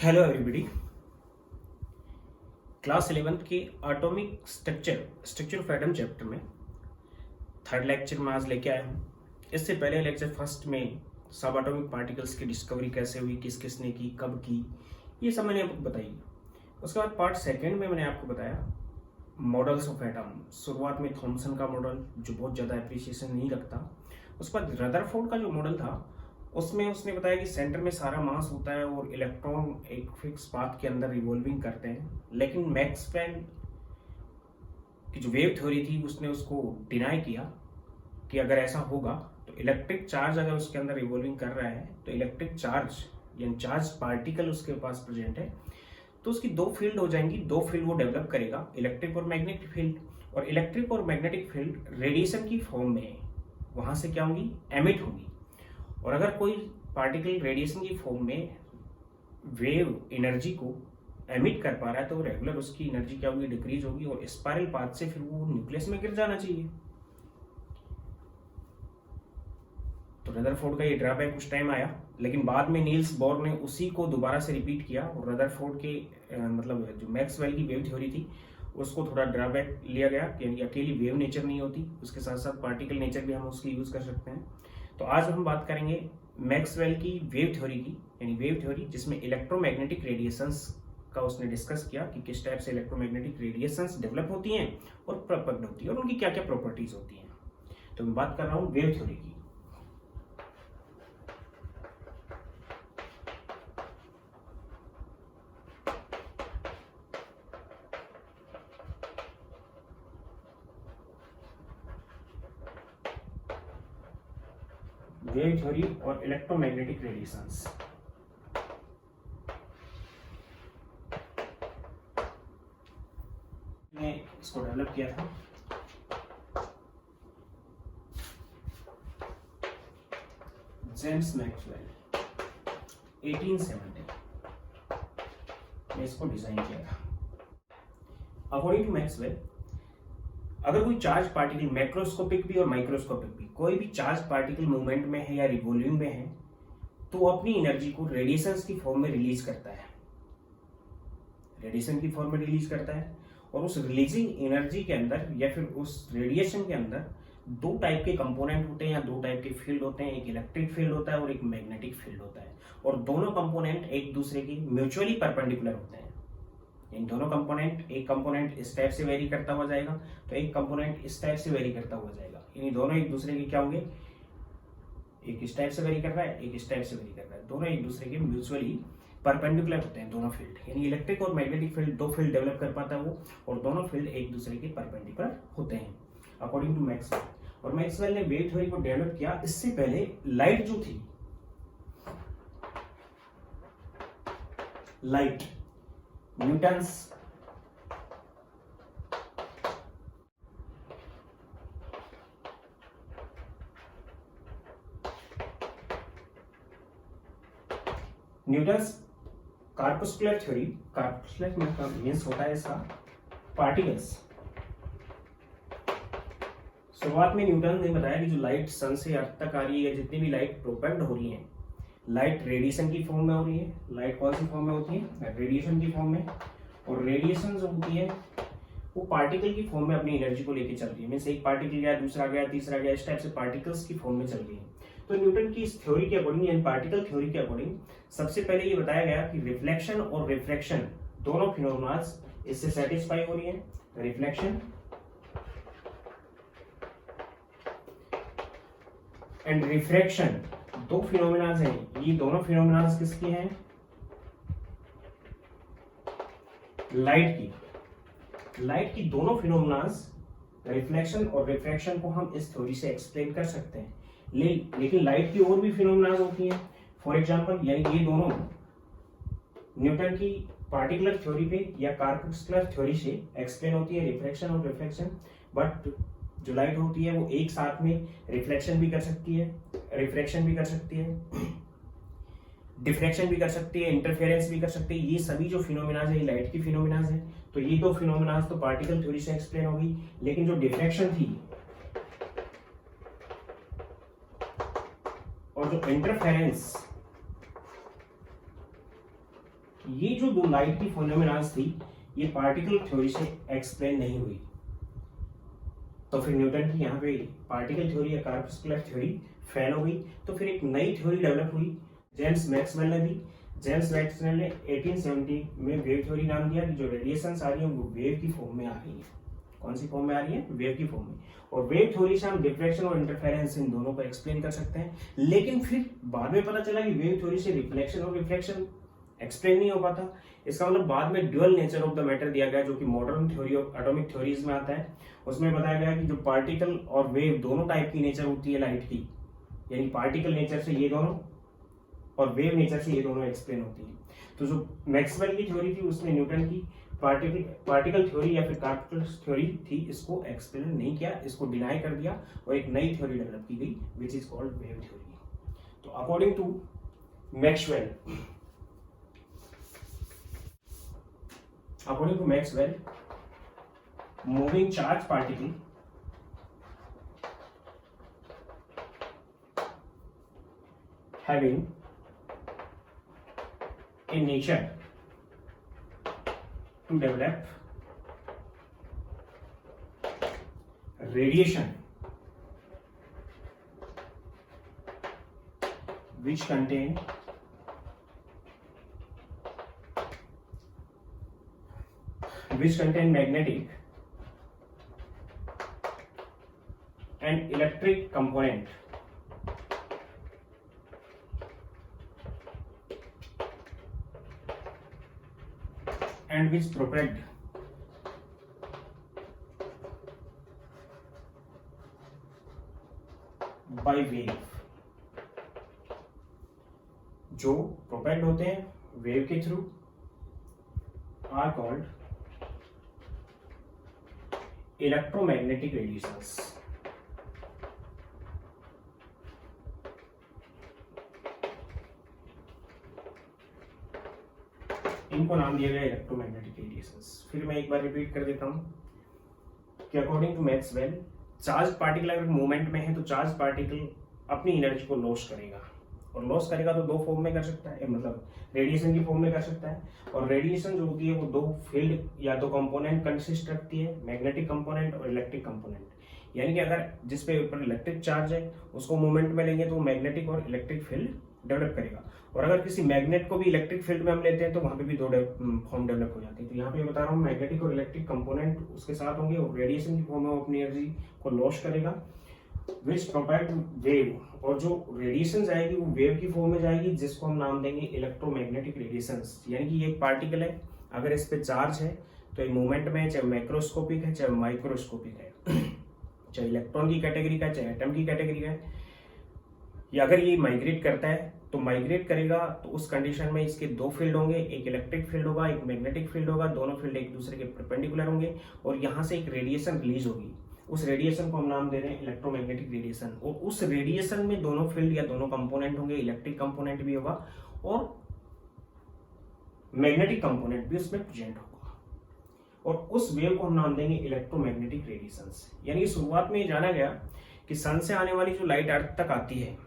Hello everybody. Class 11th के atomic structure of atom chapter में third lecture में आज लेके आया हूँ। इससे पहले लेक्चर फर्स्ट में सब एटॉमिक पार्टिकल्स की डिस्कवरी कैसे हुई, किस किसने की, कब की, ये सब मैंने आपको बताई। उसके बाद पार्ट सेकेंड में मैंने आपको बताया मॉडल्स ऑफ एटम। शुरुआत में थॉमसन का मॉडल जो बहुत ज़्यादा एप्रिसिएशन नहीं रखता। उसके बाद रदरफोर्ड का जो मॉडल था उसमें उसने बताया कि सेंटर में सारा मास होता है और इलेक्ट्रॉन एक फिक्स पाथ के अंदर रिवॉल्विंग करते हैं। लेकिन मैक्सवेल की जो वेव थ्योरी थी उसने उसको डिनाई किया कि अगर ऐसा होगा तो इलेक्ट्रिक चार्ज अगर उसके अंदर रिवॉल्विंग कर रहा है तो इलेक्ट्रिक चार्ज यानी चार्ज पार्टिकल उसके पास प्रेजेंट है तो उसकी दो फील्ड हो जाएंगी। दो फील्ड वो डेवलप करेगा, इलेक्ट्रिक और मैग्नेटिक फील्ड। और इलेक्ट्रिक और मैग्नेटिक फील्ड रेडिएशन की फॉर्म में वहां से क्या होंगी, एमिट होंगी। और अगर कोई पार्टिकल रेडिएशन की फॉर्म में वेव एनर्जी को एमिट कर पा रहा है तो रेगुलर उसकी एनर्जी क्या होगी, डिक्रीज होगी और स्पाइरल पाथ से फिर वो न्यूक्लियस में गिर जाना चाहिए। तो रदरफोर्ड का ये ड्रॉबैक कुछ टाइम आया, लेकिन बाद में नील्स बोर ने उसी को दोबारा से रिपीट किया और रदरफोर्ड के मतलब जो मैक्सवेल की वेव थ्योरी थी उसको थोड़ा ड्रॉबैक लिया गया कि अकेली वेव नेचर नहीं होती, उसके साथ साथ पार्टिकल नेचर भी हम उसकी यूज कर सकते हैं। तो आज हम बात करेंगे मैक्सवेल की वेव थ्योरी की, यानी वेव थ्योरी जिसमें इलेक्ट्रोमैग्नेटिक रेडिएशंस का उसने डिस्कस किया कि किस टाइप से इलेक्ट्रोमैग्नेटिक रेडिएशंस डेवलप होती हैं और प्रोपगेट होती है और उनकी क्या क्या प्रॉपर्टीज होती हैं। तो मैं बात कर रहा हूँ वेव थ्योरी की। वेव थ्योरी और इलेक्ट्रोमैग्नेटिक रेडिएशंस। ने इसको डेवलप किया था जेम्स मैक्सवेल 1870 ने इसको डिजाइन किया था। अकॉर्डिंग टू मैक्सवेल अगर कोई चार्ज पार्टिकल मैक्रोस्कोपिक भी और माइक्रोस्कोपिक भी कोई भी चार्ज पार्टिकल मूवमेंट में है या रिवॉल्विंग में है तो वो अपनी एनर्जी को रेडिएशंस की फॉर्म में रिलीज करता है, रेडिएशन की फॉर्म में रिलीज करता है। और उस रिलीजिंग एनर्जी के अंदर या फिर उस रेडिएशन के अंदर दो टाइप के कंपोनेंट होते हैं या दो टाइप के फील्ड होते हैं, एक इलेक्ट्रिक फील्ड होता है और एक मैग्नेटिक फील्ड होता है। और दोनों कंपोनेंट एक दूसरे के म्यूचुअली परपेंडिकुलर होते हैं। इन दोनों कंपोनेंट, एक कंपोनेंट इस टाइप से वेरी करता हुआ जाएगा तो एक कंपोनेंट इस टाइप से वेरी करता हुआ जाएगा। इन दोनों एक दूसरे के क्या होंगे, एक इस टाइप से वेरी कर रहा है, एक इस टाइप से वेरी कर रहा है, दोनों एक दूसरे के म्यूचुअली परपेंडिकुलर होते हैं दोनों फील्ड। यानी इलेक्ट्रिक और मैग्नेटिक फील्ड दो फील्ड डेवलप कर पाता है वो, और दोनों फील्ड एक दूसरे के परपेंडिकुलर होते हैं अकॉर्डिंग टू मैक्सवेल। और मैक्सवेल ने वेव थ्योरी को डेवलप किया। इससे पहले लाइट जो थी, light Newton's corpuscular theory, corpuscular means होता है इसका पार्टिकल्स। शुरुआत में न्यूटन ने बताया कि जो लाइट सन से अर्थ तक आ रही है, जितनी भी लाइट प्रोपेक्ट हो रही है, लाइट रेडिएशन की फॉर्म में हो रही है। लाइट कौन सी फॉर्म में होती है, रेडिएशन की फॉर्म में। और रेडिएशन जो होती है वो पार्टिकल की फॉर्म में अपनी एनर्जी को लेके चल रही है। मीन्स एक पार्टिकल गया, दूसरा गया, तीसरा गया, इस टाइप से पार्टिकल्स की फॉर्म में चल रही है। तो न्यूटन की इस थ्योरी के अकॉर्डिंग यानी पार्टिकल थ्योरी के अकॉर्डिंग सबसे पहले ये बताया गया कि रिफ्लेक्शन और रिफ्रैक्शन दोनों फिनोमेनास इससे सेटिस्फाई हो रही है। रिफ्लेक्शन एंड रिफ्रैक्शन दो फिनोमेनास हैं। ये दोनों फिनोमेनास किसके हैं, लाइट की। लाइट की दोनों फिनोमेनास रिफ्लेक्शन और रिफ्रैक्शन को हम इस थ्योरी से एक्सप्लेन कर सकते हैं। लेकिन लाइट की और भी फिनोमेनास होती हैं। फॉर एग्जांपल यानी ये दोनों न्यूटन की पार्टिकुलर थ्योरी पे या कार्पस्कुलर थ्योरी से एक्सप्लेन होती है, रिफ्रैक्शन और रिफ्लेक्शन। बट जो लाइट होती है वो एक साथ में रिफ्लेक्शन भी कर सकती है, रिफ्रैक्शन भी कर सकती है, डिफ्रैक्शन भी कर सकती है, इंटरफेरेंस भी कर सकती है। ये सभी जो फिनोमेनास है ये लाइट की फिनोमेनास है। तो ये दो फिनोमेनास तो पार्टिकल थ्योरी से एक्सप्लेन होगी। लेकिन जो डिफ्रैक्शन थी और जो इंटरफेरेंस ये जो दो लाइट की फिनोमेनास थी ये पार्टिकल थ्योरी से एक्सप्लेन नहीं हुई। तो फिर न्यूटन की यहाँ पे पार्टिकल थ्योरी या कॉर्पस्कुलर थ्योरी फेल हो गई। तो फिर एक नई थ्योरी डेवलप हुई, जेम्स मैक्सवेल ने दी। जेम्स मैक्सवेल ने 1870 में वेव थ्योरी नाम दिया कि जो रेडिएशंस आ रही है वो वेव की फॉर्म में आ रही है। कौन सी फॉर्म में आ रही है? वेव की फॉर्म में। और वेव थ्योरी से हम डिफ्रैक्शन और इंटरफेरेंस इन दोनों को एक्सप्लेन कर सकते हैं। लेकिन फिर बाद में पता चला कि वेव थ्योरी से रिफ्लेक्शन और रिफ्लेक्शन एक्सप्लेन नहीं हो पाता। इसका मतलब बाद में dual nature of the matter दिया गया, जो कि modern theory of atomic theories में आता है। उसमें बताया गया कि जो पार्टिकल और वेव दोनों टाइप की नेचर होती है लाइट की, यानी पार्टिकल नेचर से ये दोनों और वेव नेचर से ये दोनों एक्सप्लेन होती है। तो जो मैक्सवेल की थ्योरी थी उसमें न्यूटन की पार्टिकल थ्योरी या फिर कॉर्पस्कुलर थ्योरी थी, इसको एक्सप्लेन नहीं किया, इसको डिनाई कर दिया और एक नई थ्योरी डेवलप की गई which is called wave theory. तो according to Maxwell, moving charge particle having a nature to develop radiation which contain magnetic and electric component and which propelled by wave। जो propelled होते हैं wave के through are called electromagnetic radiations. इनको नाम दिया गया electromagnetic radiations. फिर मैं एक बार रिपीट कर देता हूं कि according to Maxwell, charge particle अगर मूवमेंट में है तो चार्ज पार्टिकल अपनी एनर्जी को लॉस करेगा, और लॉस करेगा तो दो फॉर्म में कर सकता है, मतलब रेडिएशन की फॉर्म में कर सकता है। और रेडिएशन जो होती है वो दो फील्ड या दो कंपोनेंट कंसिस्ट रखती है, मैग्नेटिक कंपोनेंट और इलेक्ट्रिक कंपोनेंट। यानी कि अगर जिस पे ऊपर इलेक्ट्रिक चार्ज है उसको मूवमेंट में लेंगे तो वो मैग्नेटिक और इलेक्ट्रिक फील्ड डेवलप करेगा, और अगर किसी मैग्नेट को भी इलेक्ट्रिक फील्ड में हम लेते हैं तो वहां पे भी दो फॉर्म डेवलप हो जाती है। तो यहाँ पे बता रहा हूँ मैग्नेटिक और इलेक्ट्रिक कंपोनेंट उसके साथ होंगे, और रेडिएशन की फॉर्म में वो अपनी एनर्जी को लॉस करेगा विच प्रोवाइड वेव, और जो रेडिएशन जाएगी वो वेव की फॉर्म में जाएगी जिसको हम नाम देंगे इलेक्ट्रोमैग्नेटिक रेडिएशंस। यानी कि ये एक पार्टिकल है, अगर इस पे चार्ज है तो ये मूवमेंट में है, चाहे मैक्रोस्कोपिक है चाहे माइक्रोस्कोपिक है, चाहे इलेक्ट्रॉन की कैटेगरी का चाहे एटम की कैटेगरी का है, या अगर ये माइग्रेट करता है तो माइग्रेट करेगा तो उस कंडीशन में इसके दो फील्ड होंगे, एक इलेक्ट्रिक फील्ड होगा एक मैग्नेटिक फील्ड होगा, दोनों फील्ड एक दूसरे के परपेंडिकुलर होंगे, और यहाँ से एक रेडिएशन रिलीज होगी। उस रेडिएशन को हम नाम दे रहे हैं इलेक्ट्रोमैग्नेटिक रेडिएशन, और उस रेडिएशन में दोनों फील्ड या दोनों कंपोनेंट होंगे, इलेक्ट्रिक कंपोनेंट भी होगा और मैग्नेटिक कंपोनेंट भी उसमें प्रेजेंट होगा, और उस वेव को हम नाम देंगे इलेक्ट्रोमैग्नेटिक रेडिएशंस। यानी शुरुआत में ये जाना गया कि सन से आने वाली जो लाइट अर्थ तक आती है,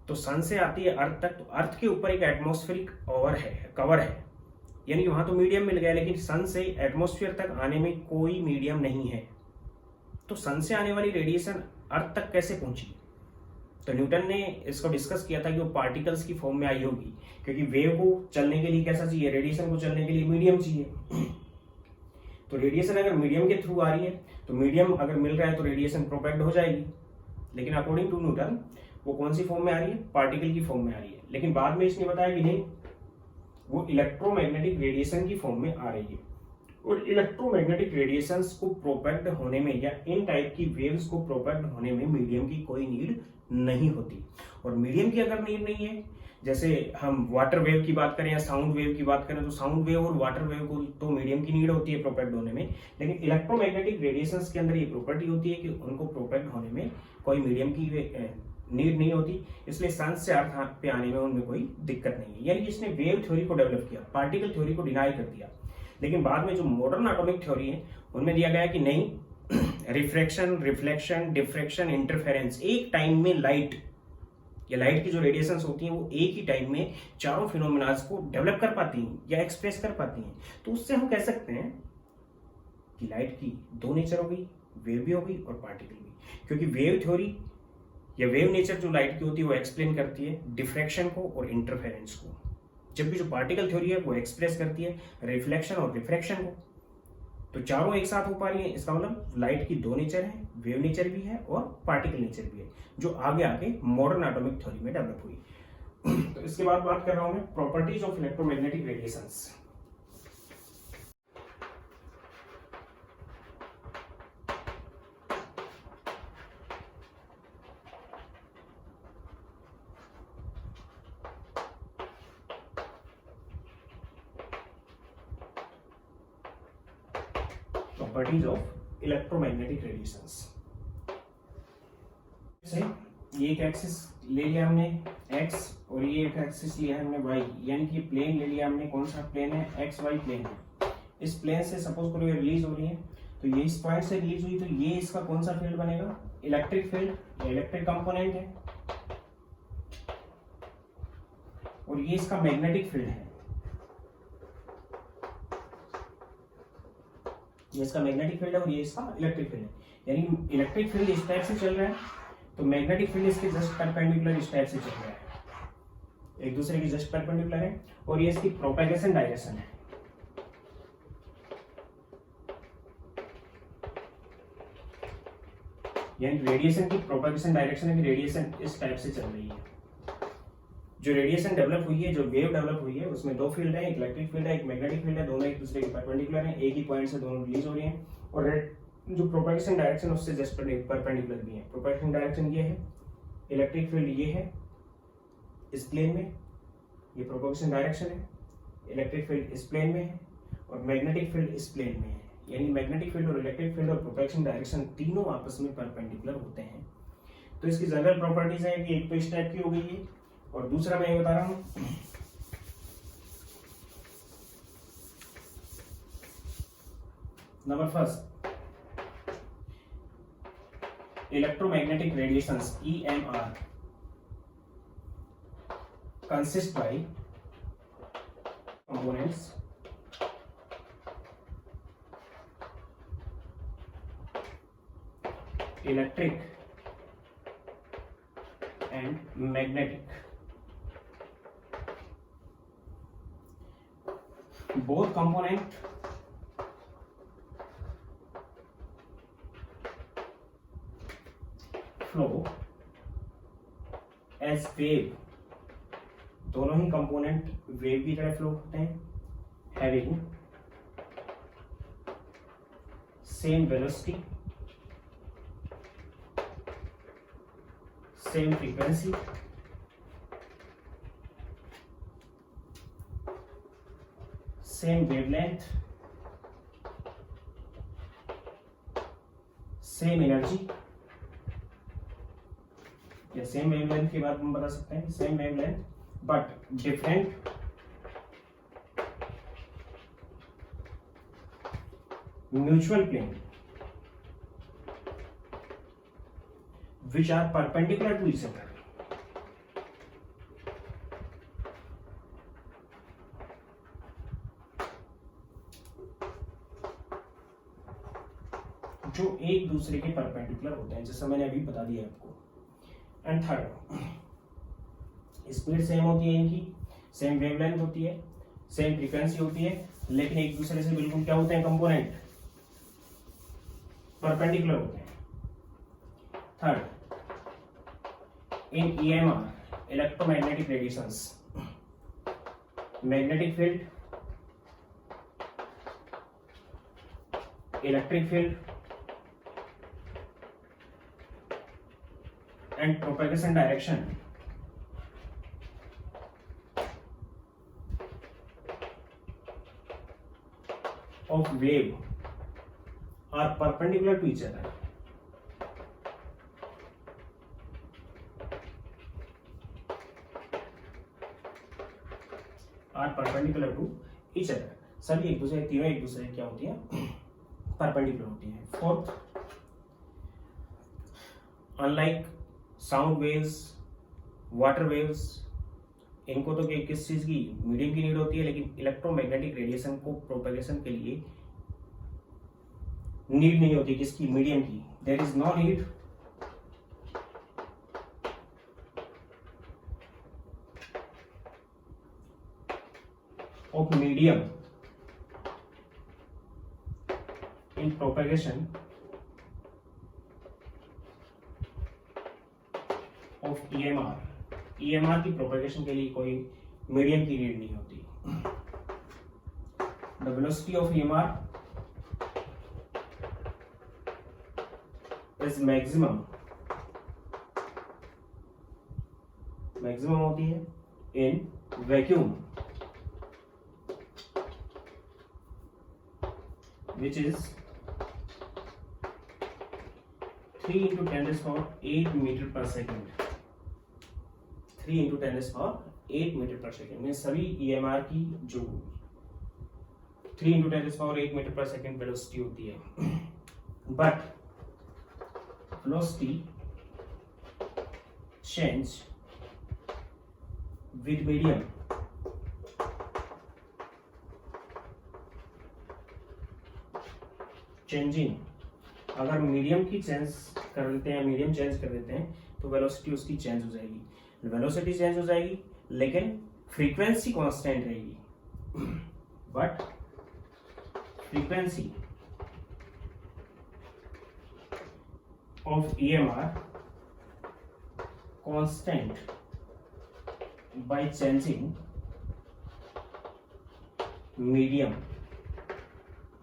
तो सन से आती है अर्थ तक, तो अर्थ के ऊपर एक एटमॉस्फेरिक कवर है, यानी वहां तो मीडियम मिल गया, लेकिन सन से एटमॉस्फेयर तक आने में कोई मीडियम नहीं है। तो सन से आने वाली रेडिएशन अर्थ तक कैसे पहुंची? तो न्यूटन ने इसको डिस्कस किया था कि वो पार्टिकल्स की फॉर्म में आई होगी, क्योंकि वेव को चलने के लिए कैसा चाहिए, रेडिएशन को चलने के लिए मीडियम चाहिए। तो रेडिएशन अगर मीडियम के थ्रू आ रही है तो मीडियम अगर मिल रहा है तो रेडिएशन प्रोपेल्ड हो जाएगी, लेकिन अकॉर्डिंग टू न्यूटन वो कौन सी फॉर्म में आ रही है, पार्टिकल की फॉर्म में आ रही है। लेकिन बाद में इसने बताया कि नहीं, वो इलेक्ट्रोमैग्नेटिक रेडिएशन की फॉर्म में आ रही है, और इलेक्ट्रोमैग्नेटिक रेडिएशंस को प्रोपेल्ड होने में या इन टाइप की वेव्स को प्रोपेल्ड होने में मीडियम की कोई नीड नहीं होती। और मीडियम की अगर नीड नहीं है, जैसे हम वाटर वेव की बात करें या साउंड वेव की बात करें, तो साउंड वेव और वाटर वेव को तो मीडियम की नीड होती है प्रोपेल्ड होने में, लेकिन इलेक्ट्रोमैग्नेटिक रेडिएशंस के अंदर ये प्रॉपर्टी होती है कि उनको प्रोपेल्ड होने में कोई मीडियम की नीड नहीं होती, इसलिए सन से अर्थ पे आने में उनमें कोई दिक्कत नहीं है। यानी इसने वेव थ्योरी को डेवलप किया, पार्टिकल थ्योरी को डिनाई कर दिया। लेकिन बाद में जो मॉडर्न एटॉमिक थ्योरी है उनमें दिया गया कि नहीं, रिफ्रैक्शन, रिफ्लेक्शन, डिफ्रैक्शन, इंटरफेरेंस, एक टाइम में लाइट या लाइट की जो रेडिएशंस होती हैं वो एक ही टाइम में चारों फिनोमिनाज को डेवलप कर पाती हैं या एक्सप्रेस कर पाती हैं। तो उससे हम कह सकते हैं कि लाइट की दो नेचर हो गई, वेव भी हो गई और पार्टिकल भी, क्योंकि वेव थ्योरी या वेव नेचर जो लाइट की होती है वो एक्सप्लेन करती है डिफ्रैक्शन को और इंटरफेरेंस को, जबकि जो पार्टिकल थ्योरी है वो एक्सप्रेस करती है रिफ्लेक्शन और रिफ्रैक्शन को। तो चारों एक साथ हो पा रही है, इसका मतलब लाइट की दो नेचर है, वेव नेचर भी है और पार्टिकल नेचर भी है, जो आगे आके मॉडर्न एटॉमिक थ्योरी में डेवलप हुई। तो इसके बाद बात कर रहा हूं मैं properties of electromagnetic radiations. Properties of electromagnetic radiations. ये एक एक्सिस ले लिया हमने x और ये एक एक्सिस लिया हमने y, यानी कि प्लेन ले लिया हमने। कौन सा प्लेन है? एक्स वाई प्लेन है। इस प्लेन से सपोज करो ये रिलीज हो रही है, तो ये इस पॉइंट से रिलीज हुई, तो ये इसका कौन सा फील्ड बनेगा? इलेक्ट्रिक फील्ड, इलेक्ट्रिक कंपोनेंट है, और ये इसका मैग्नेटिक फील्ड है, ये इसका मैग्नेटिक फील्ड है और ये इसका इलेक्ट्रिक फील्ड है। यानी इलेक्ट्रिक फील्ड इस टाइप से चल रहा है, तो मैग्नेटिक फील्ड इसके जस्ट परपेंडिकुलर इस टाइप से चल रहा है, एक दूसरे की जस्ट परपेंडिकुलर है, और ये इसकी प्रोपेगेशन डायरेक्शन है। यानी रेडिएशन की प्रोपेगेशन डायरेक्शन है कि रेडिएशन इस टाइप से चल रही है। जो रेडिएशन डेवलप हुई है, जो वेव डेवलप हुई है, उसमें दो फील्ड है, एक इलेक्ट्रिक फील्ड है, एक मैग्नेटिक फील्ड है, दोनों एक दूसरे के परपेंडिकुलर है, एक ही पॉइंट से दोनों रिलीज हो रही हैं, और जो प्रोपेगेशन डायरेक्शन उससे जस्ट परपेंडिकुलर भी है। प्रोपेगेशन डायरेक्शन ये है, इलेक्ट्रिक फील्ड ये है इस प्लेन में, ये प्रोपेगेशन डायरेक्शन है, इलेक्ट्रिक फील्ड इस प्लेन में है और मैग्नेटिक फील्ड इस प्लेन में है। यानी मैग्नेटिक फील्ड और इलेक्ट्रिक फील्ड और प्रोपेगेशन डायरेक्शन तीनों आपस में परपेंडिकुलर होते हैं। तो इसकी जनरल प्रॉपर्टीज है कि एक तो इस टाइप की हो गई है, और दूसरा मैं ये बता रहा हूं number first, electromagnetic radiations EMR consist by components electric and magnetic. Both component flow as wave, दोनों ही कंपोनेंट वेव की तरह फ्लो होते हैं, having same velocity, same frequency, same wavelength, same energy, या सेम वेवलेंथ की बात हम बता सकते हैं, same wavelength but different mutual plane which are perpendicular to each other. जो एक दूसरे के परपेंडिकुलर होते हैं, जैसा मैंने अभी बता दिया आपको। एंड थर्ड, स्पीड सेम होती है इनकी, सेम वेवलेंथ होती है, सेम फ्रीक्वेंसी होती है, लेकिन एक दूसरे से बिल्कुल क्या होते हैं? कंपोनेंट परपेंडिकुलर होते हैं। Third, in EMR electromagnetic radiations, magnetic field, electric field and propagation direction of wave are perpendicular to each other. Are perpendicular to each other, सभी एक दूसरे, तीनों एक दूसरे क्या होती है? परपेंडिकुलर होती है। Fourth, unlike sound waves water waves, इनको तो किस चीज की, मीडियम की नीड होती है, लेकिन इलेक्ट्रोमैग्नेटिक रेडिएशन को प्रोपेगेशन के लिए नीड नहीं होती, किसकी, मीडियम की। There is no need of medium in propagation of EMR. EMR की प्रोपेगेशन के लिए कोई मीडियम की नीड नहीं होती। The velocity of EMR is maximum होती है in vacuum which is 3 into 10⁸ metre per second. 3 into 10⁸ metre per second में सभी EMR की जो 3 into 10⁸ metre per second velocity होती है। But velocity change with medium changing. अगर मीडियम की चेंज कर देते हैं, मीडियम चेंज कर देते हैं, तो वेलोसिटी उसकी चेंज हो जाएगी। वेलोसिटी चेंज हो जाएगी लेकिन फ्रीक्वेंसी कांस्टेंट रहेगी। But frequency of EMR constant by changing medium.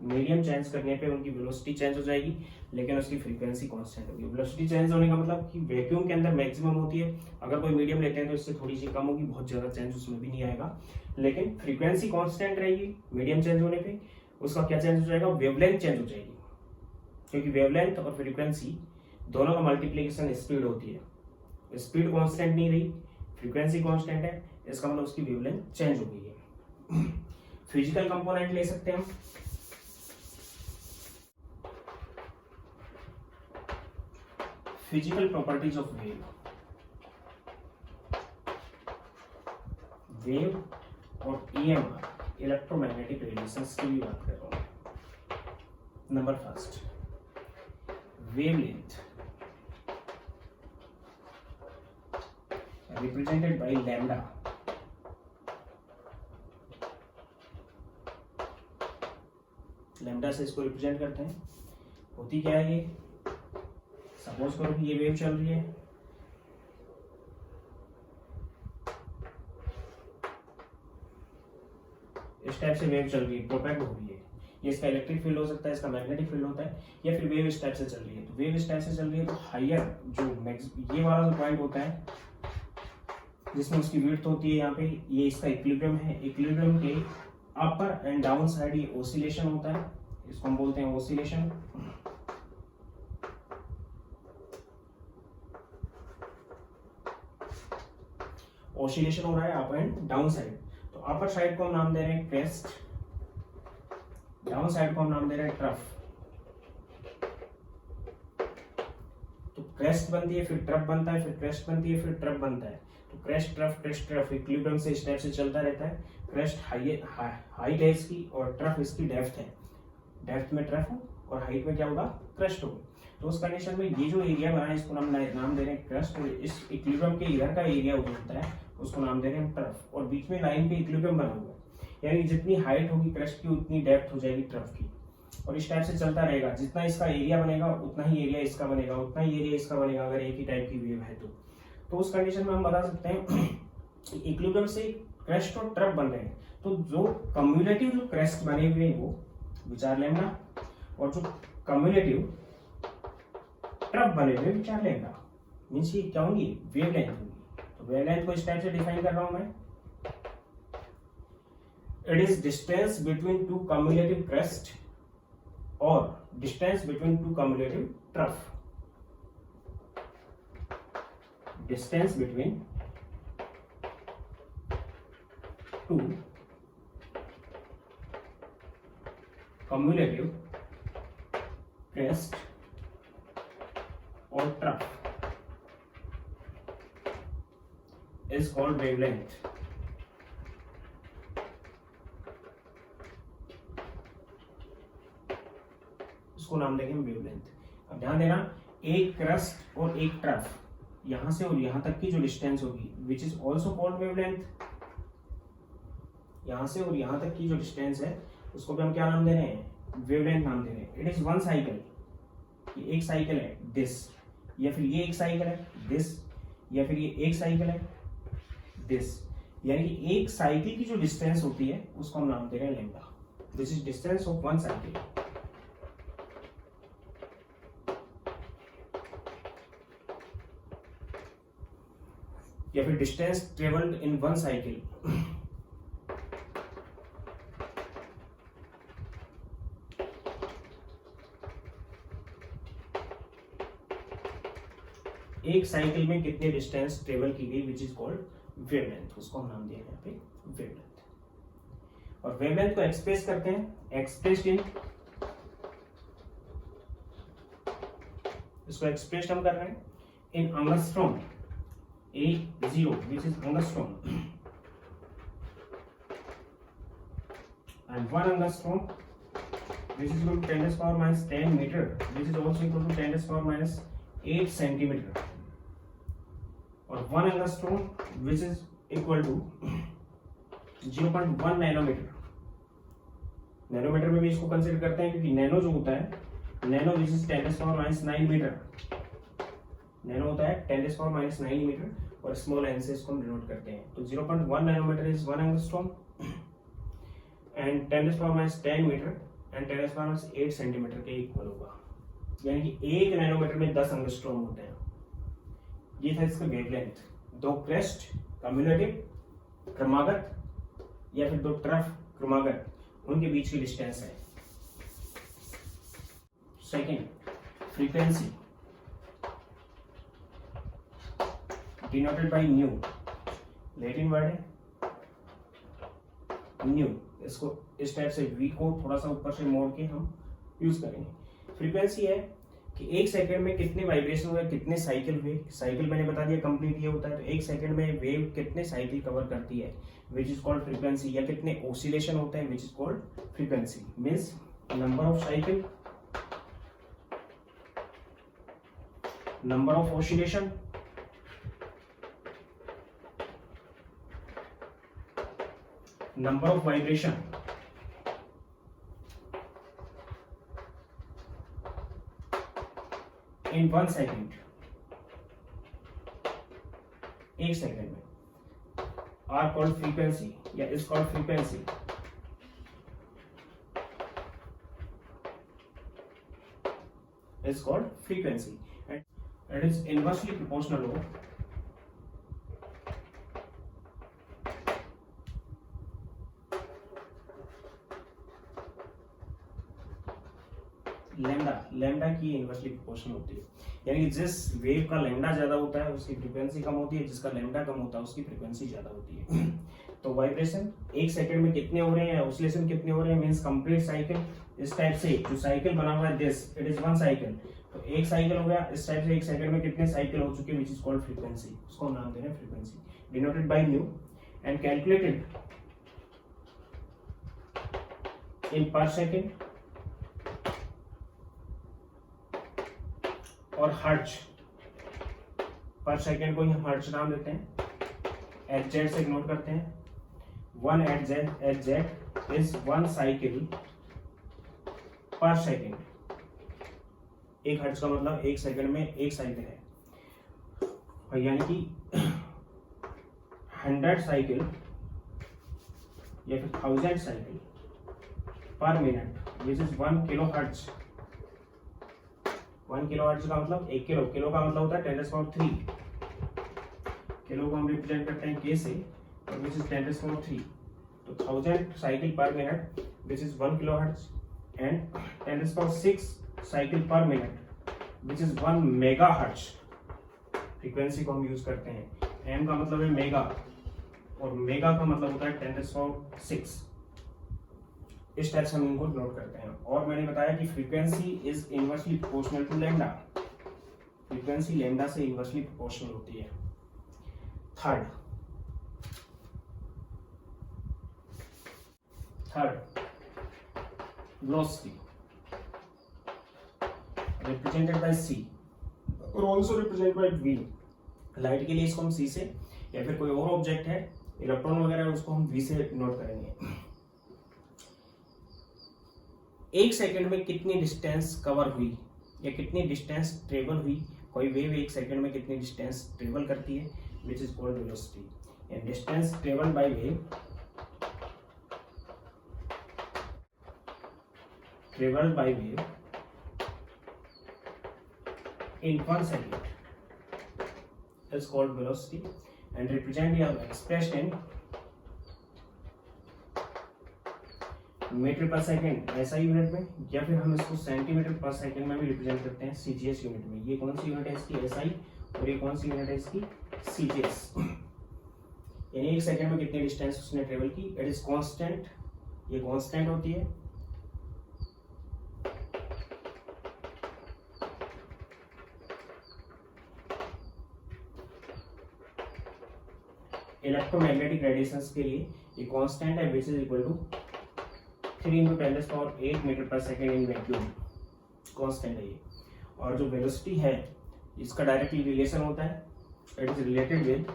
Medium change करने पे उनकी वेलोसिटी चेंज हो जाएगी लेकिन उसकी फ्रीक्वेंसी कांस्टेंट होगी। वेलोसिटी चेंज होने का मतलब कि वैक्यूम के अंदर मैक्सिमम होती है, अगर कोई मीडियम लेते हैं तो इससे थोड़ी सी कम होगी, बहुत ज्यादा चेंज उसमें भी नहीं आएगा, लेकिन फ्रीक्वेंसी कांस्टेंट रहेगी। मीडियम चेंज होने पे उसका क्या चेंज हो जाएगा, वेवलेंथ चेंज हो जाएगी, क्योंकि वेवलेंथ और फ्रीक्वेंसी दोनों का मल्टीप्लीकेशन स्पीड होती है। स्पीड कांस्टेंट नहीं रही, फ्रीक्वेंसी कांस्टेंट है, इसका मतलब उसकी वेवलेंथ चेंज हो गई है। फिजिकल कंपोनेंट ले सकते हैं हम। Physical properties of wave. Wave और EMR इलेक्ट्रोमैग्नेटिक रेडिएशंस की भी बात कर रहा हूं। Number first, wavelength represented by lambda. Lambda से इसको रिप्रेजेंट करते हैं। होती क्या है ये, सपोज करो कि ये वेव चल रही है, इस टाइप से वेव चल रही है, प्रोपेगेट हो रही है। ये इसका इलेक्ट्रिक फील्ड हो सकता है, इसका मैग्नेटिक फील्ड होता है, या फिर वेव इस टाइप से चल रही है। तो वेव इस टाइप से चल रही है तो हायर जो ये वाला जो पॉइंट होता है जिसमें उसकी विड्थ होती है, यहाँ पे ये इसका इक्विलिब्रियम है। इक्विलिब्रियम के अपर एंड डाउन साइड ये ओसिलेशन होता है, इसको हम बोलते हैं ओसिलेशन। ऑसिलेशन हो रहा है अप एंड डाउन साइड। तो अपर साइड को हम नाम दे रहे हैं क्रेस्ट, डाउन साइड को हम नाम दे रहे हैं ट्रफ। तो क्रेस्ट बनती है, फिर ट्रफ बनता है, फिर क्रेस्ट बनती है, फिर ट्रफ बनता है। तो क्रेस्ट ट्रफ इक्विलिब्रियम से इस टाइप से चलता रहता है। क्रेस्ट हाइट है इसकी और ट्रफ इसकी डेप्थ है। डेप्थ में ट्रफ हो और हाइट में क्या होगा, क्रेस्ट होगा। तो उस कंडीशन में ये जो एरिया बना है इसको नाम दे रहे हैं क्रेस्ट, और इस इक्विलिब्रियम के इधर का एरिया जो होता है उसको नाम दे रहे हैं ट्रफ। और बीच में लाइन पे इक्विलिब्रियम बना हुआ है, यानी जितनी हाइट होगी क्रेस्ट की उतनी डेप्थ हो जाएगी ट्रफ की। और इस टाइप से चलता रहेगा, जितना इसका एरिया बनेगा उतना ही एरिया इसका बनेगा, उतना ही एरिया इसका बनेगा, अगर एक ही टाइप की वेव है तो उस कंडीशन में हम बता सकते हैं इक्विलिब्रियम से क्रेस्ट और ट्रफ बन रहे हैं। तो जो कम्युलेटिव जो क्रेस्ट बने हुए हैं वो विचार लेना, और जो कम्युलेटिव ट्रफ बने हुए विचार लेना। मीन्स ये क्या होंगी, वेवलेंथ होगी। तो वेवलेंथ को इस टाइप से डिफाइन कर रहा हूं मैं, it is distance between two cumulative crest और distance between two cumulative trough. Distance between two cumulative crest और ट्रफ। Is called wavelength. इसको नाम देंगे वेवलेंथ। अब ध्यान देना, एक क्रस्ट और एक ट्रफ, यहां से और यहां तक की जो डिस्टेंस होगी which is also called wavelength. यहां से और यहां तक की जो डिस्टेंस है उसको भी हम क्या नाम दे रहे हैं, वेवलेंथ नाम दे रहे हैं। इट इज वन साइकिल, ये एक साइकिल है दिस, या फिर ये एक साइकिल है दिस, या फिर ये एक साइकिल है दिस, यानी कि एक साइकिल की जो डिस्टेंस होती है उसको हम नाम दे रहे हैं lambda. This is distance of one cycle. या फिर distance travelled in one cycle. एक साइकिल में कितने डिस्टेंस ट्रेवल की गई विच इज कॉल्ड वेवलेंथ, उसको हम नाम दिया यहाँ पे वेवलेंथ। और वेवलेंथ को एक्सप्रेस करते हैं, एक्सप्रेस्ड इन, इसको एक्सप्रेस हम कर रहे हैं इन angstrom, A0 which is angstrom, and 1 angstrom which is equal to 10 to the power minus 10 meter, which is also equal to 10 to the power minus 8 centimeter, और 1 angstrom which is equal to 0.1 nanometre. Nanometre में भी इसको consider करते हैं क्योंकि nano जो होता है, nano which is 10 to the power minus 9 metre, nano होता है 10 to the power minus 9 metre, और स्मॉल एन से इसको हम डिनोट करते हैं। तो 0.1 nanometre is 1 angstrom, and 10 to the power minus 10 metre and 10 to the power minus 8 centimetre के इक्वल होगा, यानी कि 1 नैनोमीटर में 10 एंगस्ट्रॉम होते हैं। ये था इसका वेवलेंथ। दो क्रेस्ट कम्युलेटिव क्रमागत या फिर दो ट्रफ क्रमागत, उनके बीच की डिस्टेंस है। Second, frequency denoted by new, Latin word है न्यू। इसको इस टाइप से वी को थोड़ा सा ऊपर से मोड़ के हम यूज करेंगे। फ्रीक्वेंसी है कि एक सेकंड में कितने वाइब्रेशन हुए, कितने साइकिल हुए। साइकिल मैंने बता दिया कंप्लीट ये होता है, तो एक सेकंड में वेव कितने साइकिल कवर करती है विच इज कॉल्ड फ्रीक्वेंसी, या कितने ऑसिलेशन होते हैं विच is called frequency. Means number of cycle, number of oscillation, number of vibration, in 1 second, एक सेकेंड में, are called frequency या is called frequency। is called frequency and it is inversely proportional of lambda. Lambda की inversely proportional होती है, यानी कि जिस wave का लैम्डा ज्यादा होता है उसकी फ्रीक्वेंसी कम होती है, जिसका लैम्डा कम होता है उसकी फ्रीक्वेंसी ज्यादा होती है। तो वाइब्रेशन एक सेकंड में कितने हो रहे हैं, ऑसिलेशन कितने हो रहे हैं, मींस कंप्लीट साइकिल। इस टाइप से जो साइकिल बना हुआ है this, it is one cycle, तो एक साइकिल हो गया। इस टाइप से एक सेकंड में कितने साइकिल हो चुके विच इज कॉल्ड फ्रीक्वेंसी, उसको नाम दे रहे हैं frequency, denoted by new and calculated in पर सेकेंड और हर्ट्ज। पर सेकेंड को हम हर्ट्ज नाम देते हैं, एच जेड से नोट करते हैं। 1 एच जेड इज 1 साइकिल पर सेकेंड। एक हर्ट्ज का मतलब एक सेकंड में एक साइकिल है, यानी कि 100 साइकिल या फिर 1000 साइकिल पर minute which is 1 kilo hertz. 1 kilo hertz का मतलब 1 किलो, किलो का मतलब होता है 10⁻3। किलो को हम रिप्रेजेंट करते हैं के से, विच इज 10⁻3। तो 1000 साइकिल पर minute which is 1 kilo hertz and 10⁻6 cycle पर minute which is 1 mega hertz. Frequency को हम यूज करते हैं। एम का मतलब है मेगा और मेगा का मतलब होता है 10⁻6। इस टाइप से हम इनको नोट करते हैं। और मैंने बताया कि frequency is inversely proportional to lambda. Frequency lambda से इनवर्सली प्रोपोर्शनल होती है। Third, third velocity represented by c और also represented by v। Light के लिए इसको हम c से, या फिर कोई और ऑब्जेक्ट है इलेक्ट्रॉन वगैरह है उसको हम v से नोट करेंगे। एक सेकंड में कितनी डिस्टेंस कवर हुई या कितनी डिस्टेंस ट्रेवल हुई, कोई वेव एक सेकंड में कितनी डिस्टेंस ट्रेवल करती है, which is called velocity. And distance travel by wave traveled by wave in 1 second is called velocity and represented or expressed in metre per second ऐसा unit में, या फिर हम इसको सेंटीमीटर पर सेकेंड में भी रिप्रेजेंट करते हैं सीजीएस यूनिट में। ये कौन सी यूनिट है इसकी, एसआई, और ये कौन सी यूनिट है इसकी, सीजीएस। यानी एक सेकेंड में कितनी डिस्टेंस उसने ट्रेवल की, इट इज कांस्टेंट, ये कांस्टेंट होती है। इलेक्ट्रोमैग्नेटिक रेडिएशंस के लिए ये कांस्टेंट है, which is equal to 3 × 10⁸ metre per second in vacuum, constant है ये। और जो वेलोसिटी है इसका डायरेक्टली रिलेशन होता है, it is related with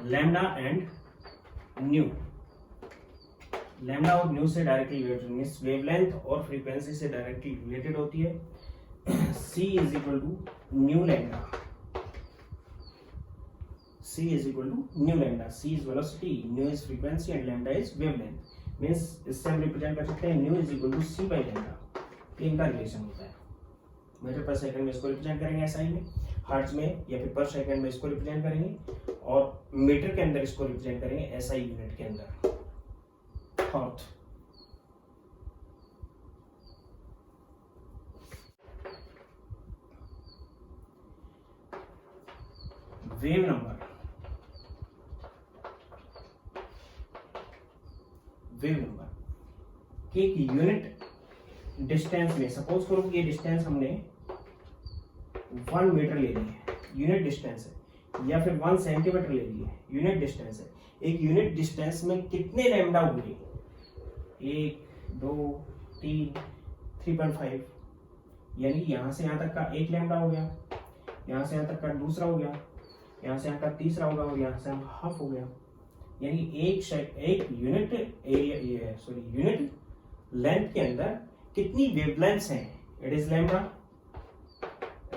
lambda and new. Lambda और न्यू से डायरेक्टली रिलेटेड, मींस वेवलेंथ और फ्रीक्वेंसी से डायरेक्टली रिलेटेड होती है। C is equal to nu lambda. C is equal to nu lambda. C is velocity, nu is frequency and lambda is wavelength. Means इससे हम represent कर सकते हैं nu is equal to c by lambda। इनका relation होता है। Metre पर second में इसको रिप्रेजेंट करेंगे एसआई में, हर्ट्ज में या फिर पर सेकंड में इसको रिप्रेजेंट करेंगे, और मीटर के अंदर इसको रिप्रेजेंट करेंगे एसआई यूनिट के अंदर। Fourth wave number. Wave number कि एक यूनिट डिस्टेंस में, सपोज करो कि ये डिस्टेंस हमने 1 मीटर ले ली है, यूनिट डिस्टेंस है, या फिर 1 सेंटीमीटर ले ली है, यूनिट डिस्टेंस है। एक यूनिट डिस्टेंस में कितने लैम्डा हुए, 1 2 3 3.5, यानी यहां से यहां तक का एक लैम्डा हो गया, यहां से यहां तक का दूसरा हो गया, यहाँ से यहाँ का तीसरा होगा, और यहाँ से हाफ हो गया। यानी एक यूनिट एरिया यूनिट लेंथ के अंदर कितनी वेवलेंथ्स हैं, it is lambda,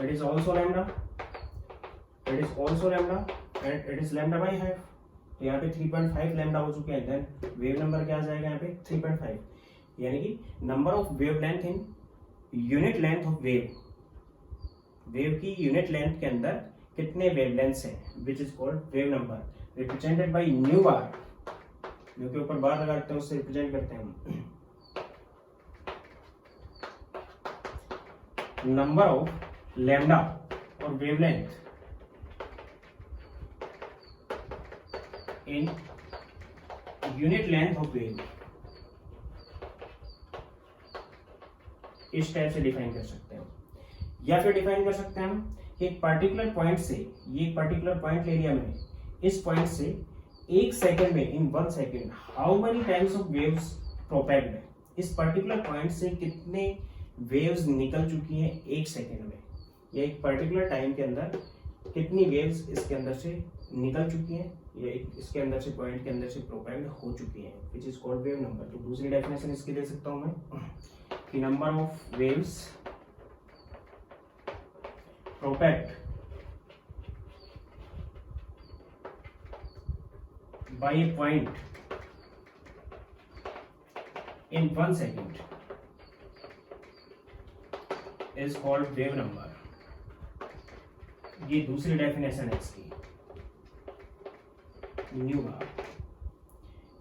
it is also lambda, it is also lambda and it is lambda by half. तो यहाँ पे 3.5 लैम्डा हो चुके हैं, देन वेव नंबर क्या आ जाएगा यहाँ पे 3.5। यानी कि number of wavelength in unit length of wave, wave की यूनिट लेंथ के अंदर कितने वेवलेंथ्स हैं, विच is called wave number, represented by new bar. New के ऊपर बार लगाते हैं, उससे रिप्रेजेंट करते हैं हम। नंबर ऑफ लैम्डा और wavelength in unit length of wave, इस टाइप से डिफाइन कर सकते हैं। या फिर डिफाइन कर सकते हैं हम एक पर्टिकुलर पॉइंट से, ये पर्टिकुलर पॉइंट ले लिया मैंने, इस पॉइंट से एक सेकंड में, in 1 second, how many times of waves propagated, इस पर्टिकुलर पॉइंट से कितने वेव्स निकल चुकी हैं एक सेकंड में, या एक पर्टिकुलर टाइम के अंदर कितनी वेव्स इसके अंदर से निकल चुकी हैं, या इसके अंदर से पॉइंट के अंदर से प्रोपेग्ड हो चुकी हैं, विच इज कॉल्ड वेव नंबर। तो दूसरी डेफिनेशन इसकी दे सकता हूं मैं कि number of waves propelled by a point in 1 second is called wave number। ये दूसरी डेफिनेशन है इसकी, न्यू बार।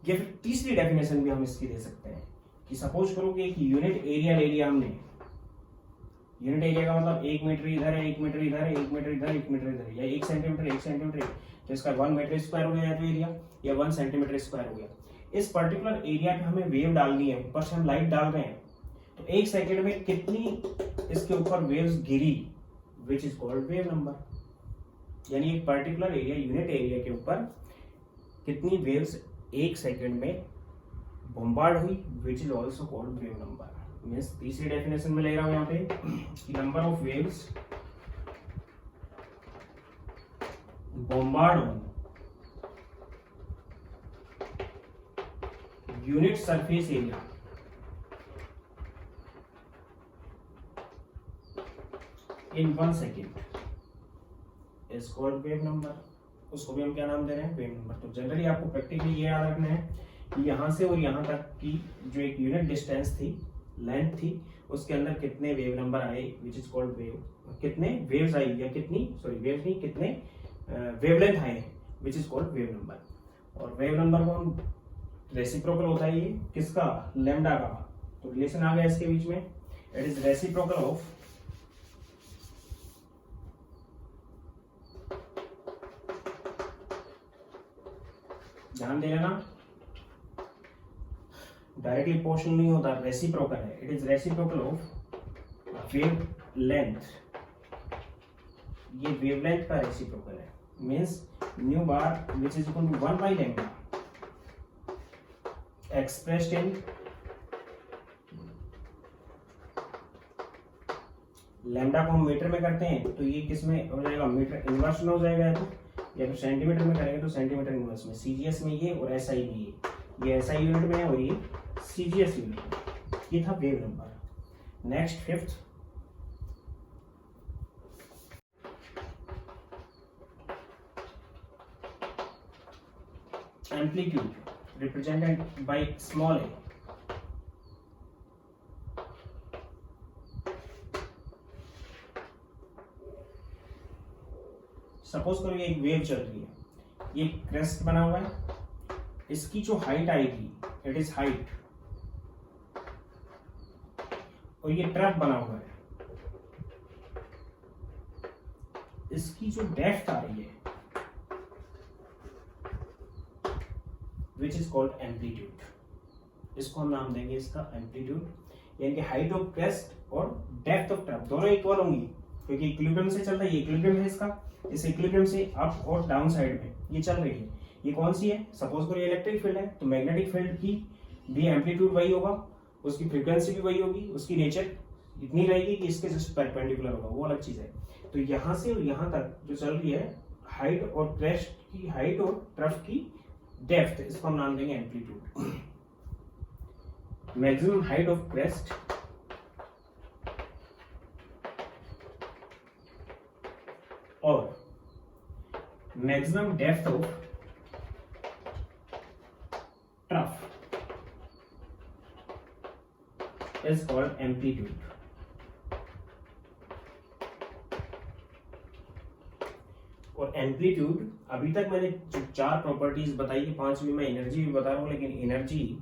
या फिर तीसरी डेफिनेशन भी हम इसकी दे सकते हैं कि सपोज करो कि एक यूनिट एरिया ले लिया हमने, यूनिट एरिया का मतलब 1 मीटर इधर है, 1 मीटर इधर है, 1 मीटर इधर, 1 मीटर इधर, या 1 सेंटीमीटर 1 सेंटीमीटर, तो इसका 1 मीटर स्क्वायर हो गया तो एरिया, या 1 सेंटीमीटर स्क्वायर हो गया। इस पर्टिकुलर एरिया पे हमें वेव डालनी है, ऊपर से हम लाइट डाल रहे हैं, तो एक सेकंड में कितनी इसके ऊपर waves Giri, which is called wave number. यानी एक पर्टिकुलर एरिया, यूनिट एरिया के ऊपर कितनी वेव्स एक सेकंड में बॉम्बार्ड हुई, which is also called wave number. Means तीसरी डेफिनेशन में ले रहा हूं यहाँ पे कि number of waves bombard on unit surface area in 1 second is called wave number. उसको भी हम क्या नाम दे रहे हैं, वेव नंबर। तो जनरली आपको प्रैक्टिकली ये याद रखना है कि यहाँ से और यहाँ तक की जो एक यूनिट डिस्टेंस थी, लेंथ थी, उसके अंदर कितने वेव नंबर आए, विच इज कॉल्ड वेव, कितने वेव्स आई या कितनी, सॉरी वेव्स नहीं, कितने वेवलेंथ आए, विच इज कॉल्ड वेव नंबर। और वेव नंबर को हम रेसिप्रोकल होता है ये किसका, लैम्डा का। तो रिलेशन आ गया इसके बीच में, इट इज रेसिप्रोकल ऑफ ध्यान देना ना, डायरेक्टली पोर्शन नहीं होता, रेसिप्रोकल है। It is reciprocal of wavelength, ये वेवलेंथ का रेसिप्रोकल है। Means nu bar which is equal to 1 by lambda expressed in lambda को हम मीटर में करते हैं तो ये किस में हो जाएगा, मीटर इनवर्स में हो जाएगा, तो या फिर सेंटीमीटर में करेंगे तो सेंटीमीटर इनवर्स में, सीजीएस में ये और एसआई में ये एसआई यूनिट में है और ये सीजीएस यूनिट में। ये था wave number. Next fifth, amplitude represented by small A. Suppose करो ये एक वेव चल रही है, ये क्रेस्ट बना हुआ है, इसकी जो हाइट आएगी इट इज हाइट, और ये ट्रफ बना हुआ है, इसकी जो डेप्थ आ रही है विच इज कॉल्ड एम्पलीट्यूड। इसको हम नाम देंगे इसका एम्पलीट्यूड, यानी कि हाइट ऑफ क्रेस्ट और डेप्थ ऑफ ट्रफ दोनों इक्वल होंगी क्योंकि इक्विलिब्रियम से चल रहा है, ये इक्विलिब्रियम है इसका, इस इक्विलिब्रियम से अप और डाउन साइड में ये चल रही है। ये कौन सी है, सपोज करो ये इलेक्ट्रिक फील्ड है, तो मैग्नेटिक फील्ड की भी एम्पलीट्यूड वही होगा, उसकी फ्रीक्वेंसी भी वही होगी, उसकी नेचर इतनी रहेगी कि इसके जस्ट परपेंडिकुलर होगा, वो अलग चीज है। तो यहाँ से और यहाँ तक जो चल रही है हाइट और क्रेस्ट की हाइट और ट्रफ की डेप्थ, इसको हम नाम देंगे amplitude. Maximum height of crest और maximum depth of trough is called amplitude. और एम्पलीट्यूड अभी तक मैंने जो 4 प्रॉपर्टीज बताई है, 5वीं मैं एनर्जी भी बता रहा हूं, लेकिन एनर्जी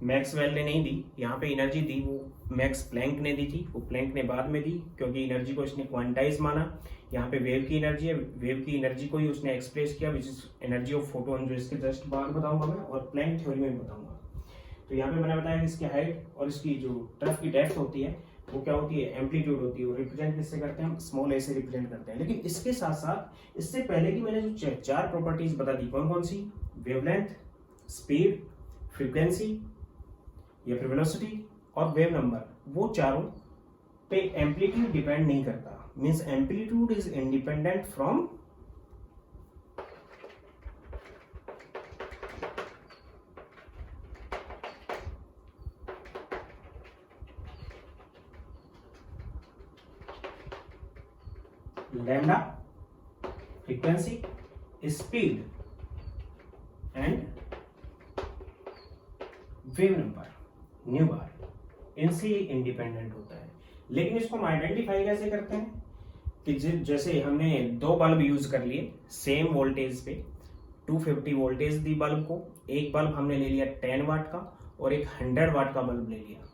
मैक्सवेल ने नहीं दी, यहाँ पे एनर्जी दी वो मैक्स प्लैंक ने दी थी, वो प्लैंक ने बाद में दी क्योंकि एनर्जी को इसने क्वांटाइज माना। यहाँ पे वेव की एनर्जी है, वेव की एनर्जी को ही उसने एक्सप्रेस किया which is energy of photon, जो इसके जस्ट बाद बताऊंगा मैं और प्लैंक थ्योरी में भी बताऊंगा। तो यहाँ पे मैंने बताया कि इसकी हाइट और इसकी जो ट्रफ की डेप्थ होती है वो क्या होती है, एम्पलीट्यूड होती है। वो रिप्रेजेंट किससे करते हैं हम, स्मॉल ए से रिप्रेजेंट करते हैं। लेकिन इसके साथ साथ इससे पहले की मैंने जो 4 प्रॉपर्टीज बता दी, कौन कौन सी, वेवलेंथ, स्पीड, फ्रीक्वेंसी या फिर वेलोसिटी और वेव नंबर, वो चारों पे एम्पलीट्यूड डिपेंड नहीं करता। Means amplitude is independent from lambda, frequency, speed and wave number, nu bar, इनसे इंडिपेंडेंट होता है। लेकिन इसको हम आइडेंटिफाई कैसे करते हैं कि जैसे हमने 2 बल्ब यूज कर लिए सेम वोल्टेज पे, 250 वोल्टेज दी बल्ब को, एक बल्ब हमने ले लिया 10 वाट का और एक 100 वाट का बल्ब ले लिया,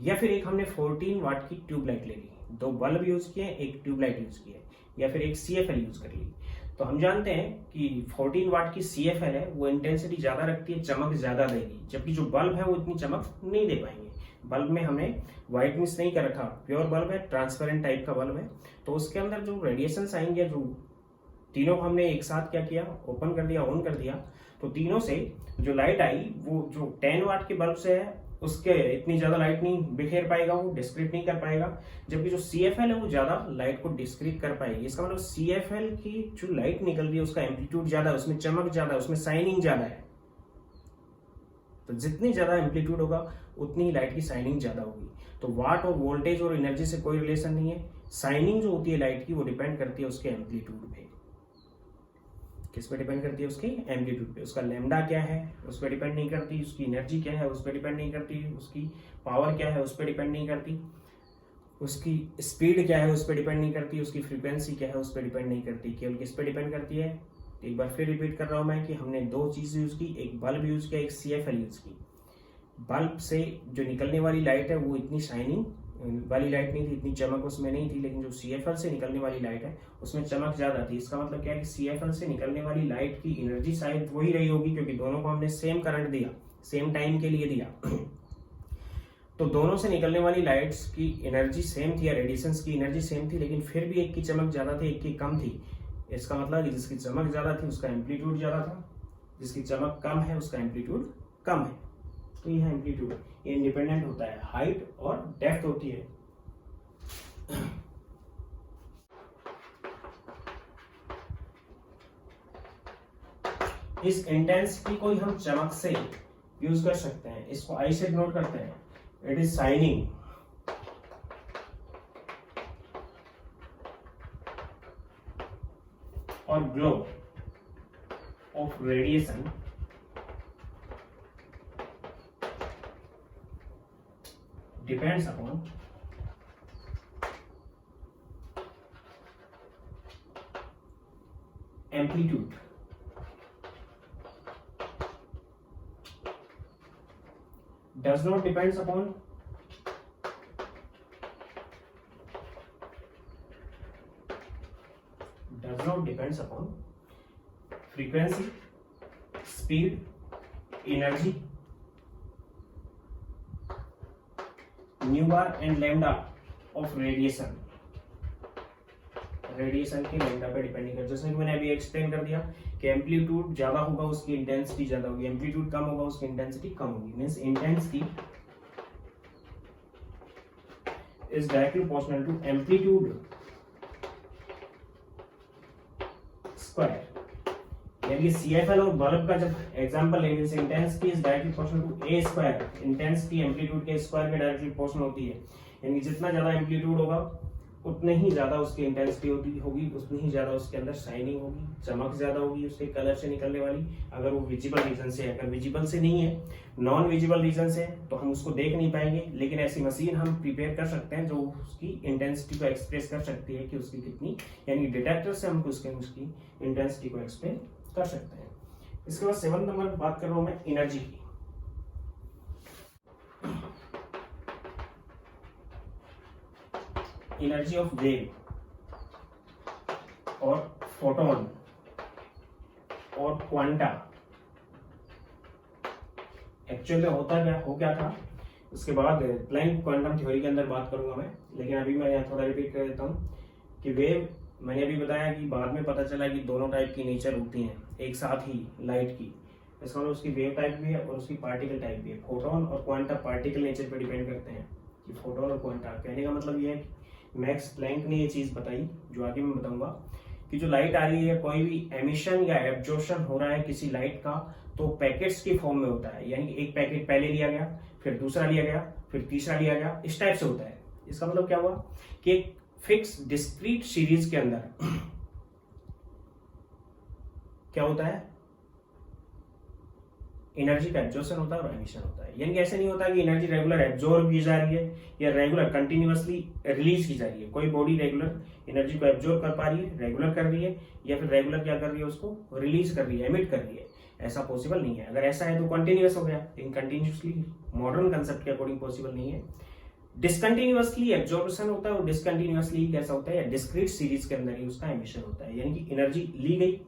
या फिर एक हमने 14 वाट की ट्यूबलाइट ले ली, 2 बल्ब यूज किए, एक ट्यूबलाइट यूज किया, या फिर एक CFL यूज कर ली। तो हम जानते हैं कि 14 वाट की CFL है वो इंटेंसिटी ज्यादा रखती है, चमक ज्यादा देगी, जबकि जो बल्ब है वो इतनी चमक नहीं दे पाएंगे। बल्ब में हमने व्हाइट मिक्स नहीं कर रखा, प्योर बल्ब है, ट्रांसपेरेंट टाइप का बल्ब है, तो उसके अंदर जो रेडिएशन आएंगे, जो तीनों को हमने एक साथ क्या किया, ओपन कर दिया, ऑन कर दिया, तो तीनों से जो लाइट आई वो जो 10 वाट के बल्ब से है उसके इतनी ज्यादा लाइट नहीं बिखेर पाएगा, वो डिस्क्रीट नहीं कर पाएगा, जबकि जो CFL है वो ज्यादा लाइट को डिस्क्रीट कर पाएगी। इसका मतलब CFL की जो लाइट निकल रही है उसका एम्पलीट्यूड ज्यादा है, उसमें चमक ज्यादा है, उसमें शाइनिंग ज्यादा है। तो जितनी ज्यादा एम्पलीट्यूड होगा उतनी ही लाइट की शाइनिंग ज्यादा होगी। तो वाट और वोल्टेज और एनर्जी से कोई रिलेशन नहीं है। शाइनिंग जो होती है लाइट की वो डिपेंड करती है उसके एम्पलीट्यूड पे। किस पे डिपेंड करती है? उसके एम्पलीट्यूड पे। उसका लैम्डा क्या है उस पर डिपेंड नहीं करती, उसकी एनर्जी क्या है उस पर डिपेंड नहीं करती, उसकी पावर क्या है उस पर डिपेंड नहीं करती, उसकी स्पीड क्या है उस पर डिपेंड नहीं करती, उसकी फ्रीक्वेंसी क्या है उस पर डिपेंड नहीं करती। केवल किस पे डिपेंड करती है? एक बार फिर रिपीट कर रहा हूं मैं कि हमने दो चीज यूज की, एक बल्ब यूज किया, एक CFL यूज की। बल्ब से जो निकलने वाली लाइट है वो इतनी शाइनिंग वाली लाइट नहीं थी, इतनी चमक उसमें नहीं थी, लेकिन जो CFL से निकलने वाली लाइट है उसमें चमक ज्यादा थी। इसका मतलब क्या है कि CFL से निकलने वाली लाइट की एनर्जी शायद वही रही होगी, क्योंकि दोनों को हमने सेम करंट दिया, सेम टाइम के लिए दिया। तो दोनों से निकलने वाली लाइट्स की एनर्जी सेम थी या रेडिएशन की एनर्जी सेम थी, लेकिन फिर भी एक की चमक ज्यादा थी, एक की कम थी। इसका मतलब जिसकी चमक ज्यादा थी उसका एम्पलीट्यूड ज्यादा था, जिसकी चमक कम है उसका एम्पलीट्यूड कम है। तो यह एम्पलीट्यूड ये इंडिपेंडेंट होता है, हाइट और डेप्थ होती है। इस इंटेंसिटी को ही हम चमक से यूज कर सकते हैं। इसको आई से नोट करते हैं, इट इज शाइनिंग और glow of radiation depends upon amplitude. Does not depends upon frequency, speed, energy, new bar and lambda of radiation. Radiation के लैम्डा पे डिपेंड नहीं करता। जैसे मैंने अभी एक्सप्लेन कर दिया कि एम्पलीट्यूड ज्यादा होगा उसकी इंटेंसिटी ज्यादा होगी, एम्पलीट्यूड कम होगा उसकी इंटेंसिटी कम होगी। Means intensity is directly proportional to amplitude square. यानी CFL और बल्ब का जब एग्जांपल लेंगे, intensity is directly proportional to A square. Intensity amplitude के स्क्वायर में डायरेक्टली प्रोपोर्शनल होती है। यानी जितना ज्यादा एम्पलीट्यूड होगा उतने ही ज्यादा उसकी इंटेंसिटी होगी, उतनी ही ज्यादा उसके अंदर शाइनिंग होगी, चमक ज्यादा होगी उसके कलर से निकलने वाली। अगर वो विजिबल रीजन से है, अगर विजिबल से नहीं है, नॉन विजिबल रीजन से, तो हम उसको देख नहीं पाएंगे। लेकिन ऐसी मशीन हम प्रिपेयर कर सकते हैं जो उसकी इंटेंसिटी को एक्सप्रेस कर सकती है कि उसकी कितनी, यानी डिटेक्टर से हम उसकी इंटेंसिटी को एक्सप्लेन कर सकते हैं। इसके बाद 7 नंबर बात कर रहा हूं मैं एनर्जी की। एनर्जी ऑफ वेव और फोटोन और क्वांटा। एक्चुअली हो क्या था, उसके बाद प्लैंक क्वांटम थ्योरी के अंदर बात करूंगा मैं, लेकिन अभी मैं यहाँ थोड़ा रिपीट कर देता हूँ कि वेव, मैंने अभी बताया कि बाद में पता चला कि दोनों टाइप की नेचर होती हैं एक साथ ही लाइट की। इसका मतलब उसकी वेव टाइप भी है और उसकी पार्टिकल टाइप भी है। फोटोन और क्वांटा पार्टिकल नेचर पर डिपेंड करते हैं कि फोटोन और क्वांटा। कहने का मतलब ये है कि मैक्स प्लैंक ने ये चीज बताई जो आगे मैं बताऊंगा कि जो लाइट आ रही है, कोई भी एमिशन या एब्जॉर्प्शन हो रहा है किसी लाइट का, तो पैकेट्स की फॉर्म में होता है। यानी कि एक पैकेट पहले लिया गया, फिर दूसरा लिया गया, फिर तीसरा लिया गया, इस टाइप से होता है। इसका मतलब क्या हुआ कि एक फिक्स डिस्क्रीट सीरीज के अंदर क्या होता है, एनर्जी का एब्जॉर्प्शन होता है और एमिशन होता है। यानी कि ऐसे नहीं होता कि एनर्जी रेगुलर एब्जॉर्ब की जा रही है या रेगुलर कंटिन्यूअसली रिलीज की जा रही है। कोई बॉडी रेगुलर एनर्जी को एब्जॉर्ब कर पा रही है, रेगुलर कर रही है, या फिर रेगुलर क्या कर रही है, उसको रिलीज कर रही है, एमिट कर रही है। ऐसा पॉसिबल नहीं है। अगर ऐसा है तो कंटिन्यूअस हो गया, लेकिन कंटिन्यूअसली मॉडर्न कंसेप्ट के अकॉर्डिंग पॉसिबल नहीं है। डिसकंटिन्यूअसली एब्जॉर्प्शन होता है और डिसकंटिन्यूअसली कैसा होता है, या डिस्क्रीट सीरीज के अंदर ही उसका एमिशन होता है। यानी कि एनर्जी ली गई,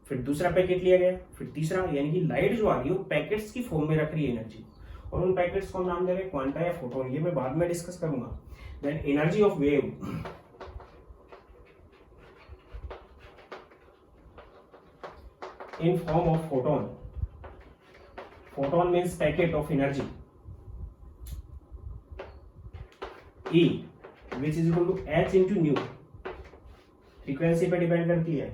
फिर दूसरा पैकेट लिया गया, फिर तीसरा, यानी कि लाइट जो आ रही है वो पैकेट्स की फॉर्म में रख रही है एनर्जी, और उन पैकेट्स को हम नाम दे रहे हैं क्वांटा या फोटोन, ये मैं बाद में डिस्कस करूंगा। Then energy of wave in form of photon. Photon means packet of energy. E which is equal to h into nu. Frequency पे डिपेंड करती है,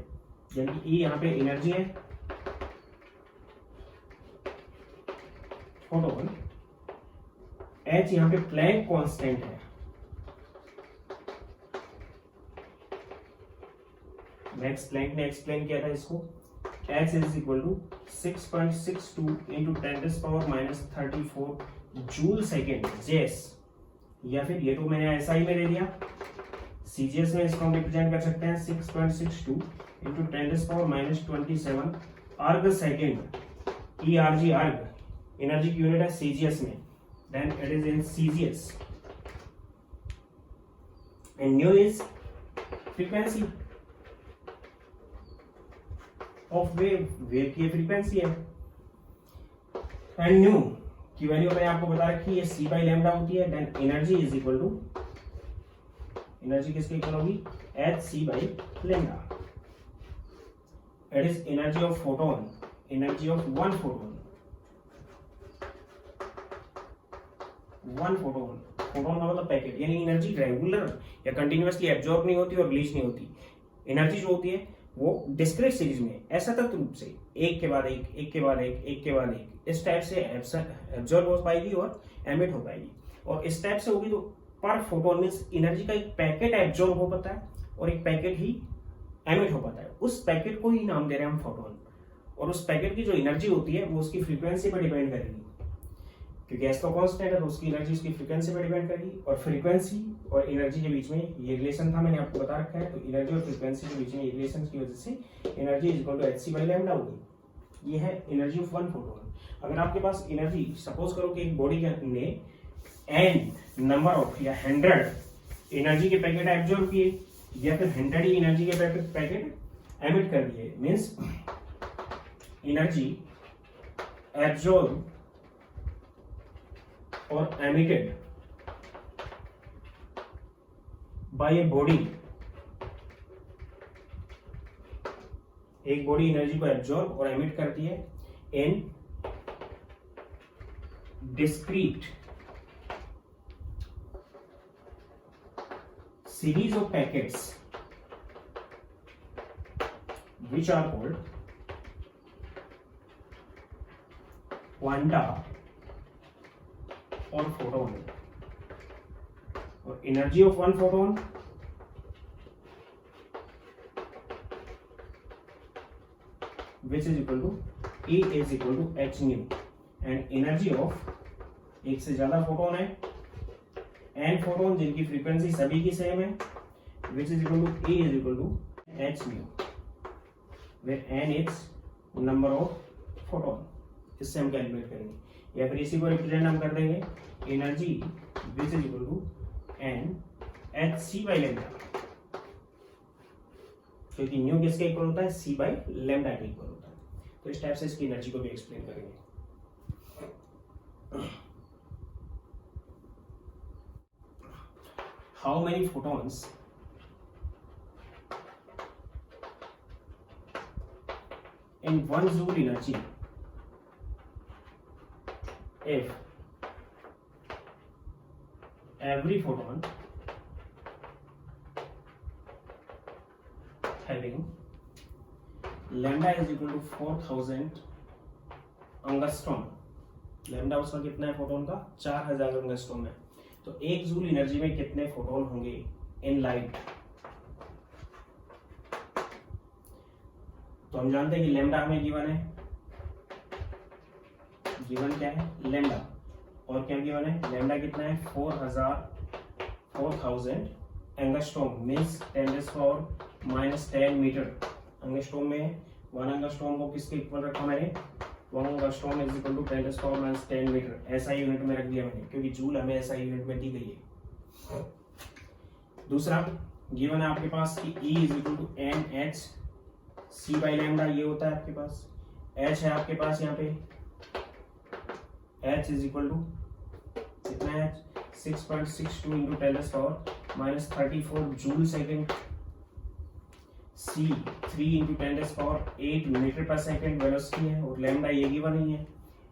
यानी कि E यहाँ पे एनर्जी है, फोटोन, H यहाँ पे प्लैंक कांस्टेंट है, मैक्स प्लैंक ने एक्सप्लेन किया था इसको, H is equal to 6.62 into 10⁻⁻34 joule second जेस, या फिर ये तो मैंने ऐसा ही में दे दिया, सीजीएस में इसको हम रिप्रेजेंट कर सकते हैं 6.62 into 10⁻⁻27 erg second, ERG erg, energy की यूनिट है सीजीएस में, then it is in CGS, and nu is frequency of wave, wave की फ्रीक्वेंसी है, एंड न्यू की वैल्यू मैंने आपको बता रखी है c बाई लैम्डा होती है, then energy is equal to, energy किसके इक्वल होगी, h c by lambda, it is energy of photon, energy of one photon, one photon, photon का मतलब पैकेट, यानी एनर्जी रेगुलर या कंटिन्यूअसली एब्जॉर्ब नहीं होती और रिलीज नहीं होती, एनर्जी जो होती है वो डिस्क्रीट सीरीज में असतत रूप से एक के बाद एक, एक के बाद एक, एक के बाद एक, इस टाइप से एब्जॉर्ब हो पाएगी और एमिट हो पाएगी, और इस टाइप से होगी तो पर फोटोन मींस एनर्जी का एक पैकेट एब्जॉर्ब हो पाता है और एक पैकेट ही एमिट हो पाता है, उस पैकेट को ही नाम दे रहे हैं हम फोटोन, और उस पैकेट की जो एनर्जी होती है वो उसकी फ्रीक्वेंसी पर डिपेंड करेगी, क्योंकि एस तो कांस्टेंट है तो उसकी एनर्जी उसकी फ्रीक्वेंसी पर डिपेंड करेगी, और फ्रीक्वेंसी और एनर्जी के बीच में ये रिलेशन था, मैंने आपको बता रखा है, तो एनर्जी और फ्रीक्वेंसी के बीच में ये रिलेशन की वजह से energy is equal to h c by lambda होगी, ये है एनर्जी ऑफ वन फोटोन। अगर आपके पास एनर्जी, सपोज करो कि एक बॉडी ने एन नंबर ऑफ या 100 एनर्जी के पैकेट एब्जॉर्ब किए या फिर 100 ही एनर्जी के पैकेट एमिट कर दिए, मींस एनर्जी एब्जॉर्ब और एमिटेड बाय ए बॉडी, एक बॉडी एनर्जी को एब्जॉर्ब और एमिट करती है इन discrete series of packets which are called quanta or photon, और energy of one photon which is equal to E is equal to h nu, and energy of एक से ज्यादा photon है n photon जिनकी frequency सभी की same है, which is equal to E is equal to h nu, where n is number of photon, इससे हम कैलकुलेट करेंगे, या फिर इसी को रिप्रेजेंट हम कर देंगे energy which is equal to n h c by lambda, क्योंकि न्यू किसके इक्वल होता है, सी बाई लैम्डा के इक्वल होता है, तो इस टाइप से इसकी एनर्जी को भी एक्सप्लेन करेंगे। How many photons in 1 joule energy if every photon having lambda is equal to 4000 angstrom, lambda उसका कितना है फोटोन का 4000 एंगस्ट्रॉम है, तो 1 जूल एनर्जी में कितने फोटोन होंगे इन लाइट, तो हम जानते हैं कि लैम्डा हमें गिवन है, गिवन क्या है लैम्डा, और क्या गिवन है लैम्डा कितना है 4000 एंगस्ट्रॉम मींस 10⁻⁻10 मीटर, एंगस्ट्रॉम में 1 एंगस्ट्रॉम को किसके इक्वल रखा मैंने, 1 angstrom is equal to 10⁻⁻10 metre, ऐसा यूनिट में रख दिया मैंने, क्योंकि जूल हमें ऐसा यूनिट में दी गई है। दूसरा गिवन है आपके पास कि E is equal to n h c by lambda, ये होता है आपके पास, H है आपके पास यहाँ पे h इज इक्वल टू कितना है 6.62 into 10⁻⁻34 joule second, c 3 into 10⁸ metre per second velocity है, और लैम्डा ये गिवन ही है,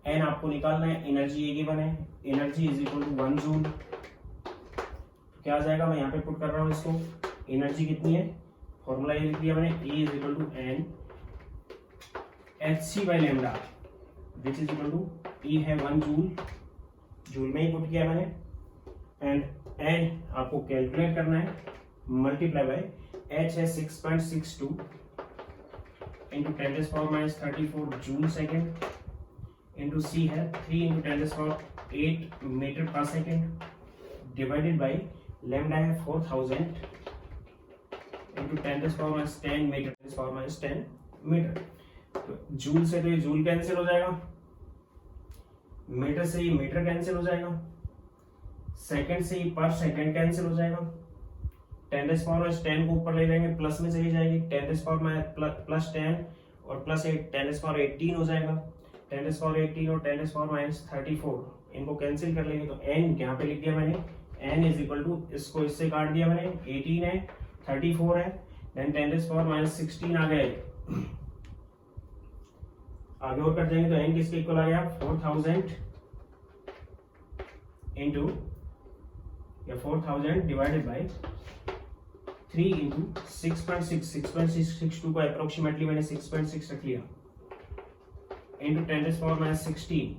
n आपको निकालना है, एनर्जी ये गिवन है, energy is equal to 1 joule. क्या आ जाएगा, मैं यहाँ पे पुट कर रहा हूँ इसको, एनर्जी कितनी है, फॉर्मूला ये लिख दिया मैंने, E is equal to n hc by lambda which is equal to E है 1 जूल, जूल में ही पुट किया मैंने, एंड n आपको कैलकुलेट करना है, मल्टीप्लाई बाय h है 6.62 into 10⁻34 joule second into c है 3 into 10⁸ metre per second divided by lambda है 4000 इंटू 10⁻10 मीटर 10 मीटर। तो जूल से तो ये जूल कैंसिल हो जाएगा, मीटर से ये मीटर कैंसिल हो जाएगा, सेकंड से ये पर सेकंड कैंसिल हो जाएगा, 10⁻10 को ऊपर ले जाएंगे प्लस में चली जाएगी, 10⁻+10 और प्लस 10⁻18 हो जाएगा, 10⁻18 और 10⁻34 इनको कैंसिल कर लेंगे, तो n यहाँ पे लिख दिया मैंने, n इज इक्वल टू, इसको इससे काट दिया मैंने, 18 है 34 है, देन 10⁻16 आ गए, आगे और कर जाएंगे तो n किसके इक्वल आ गया 4000 इंटू या 4000 डिवाइडेड बाई 3 इंटू 6.62 को अप्रोक्सीमेटली मैंने 6.6 रख लिया इंटू 10⁻16,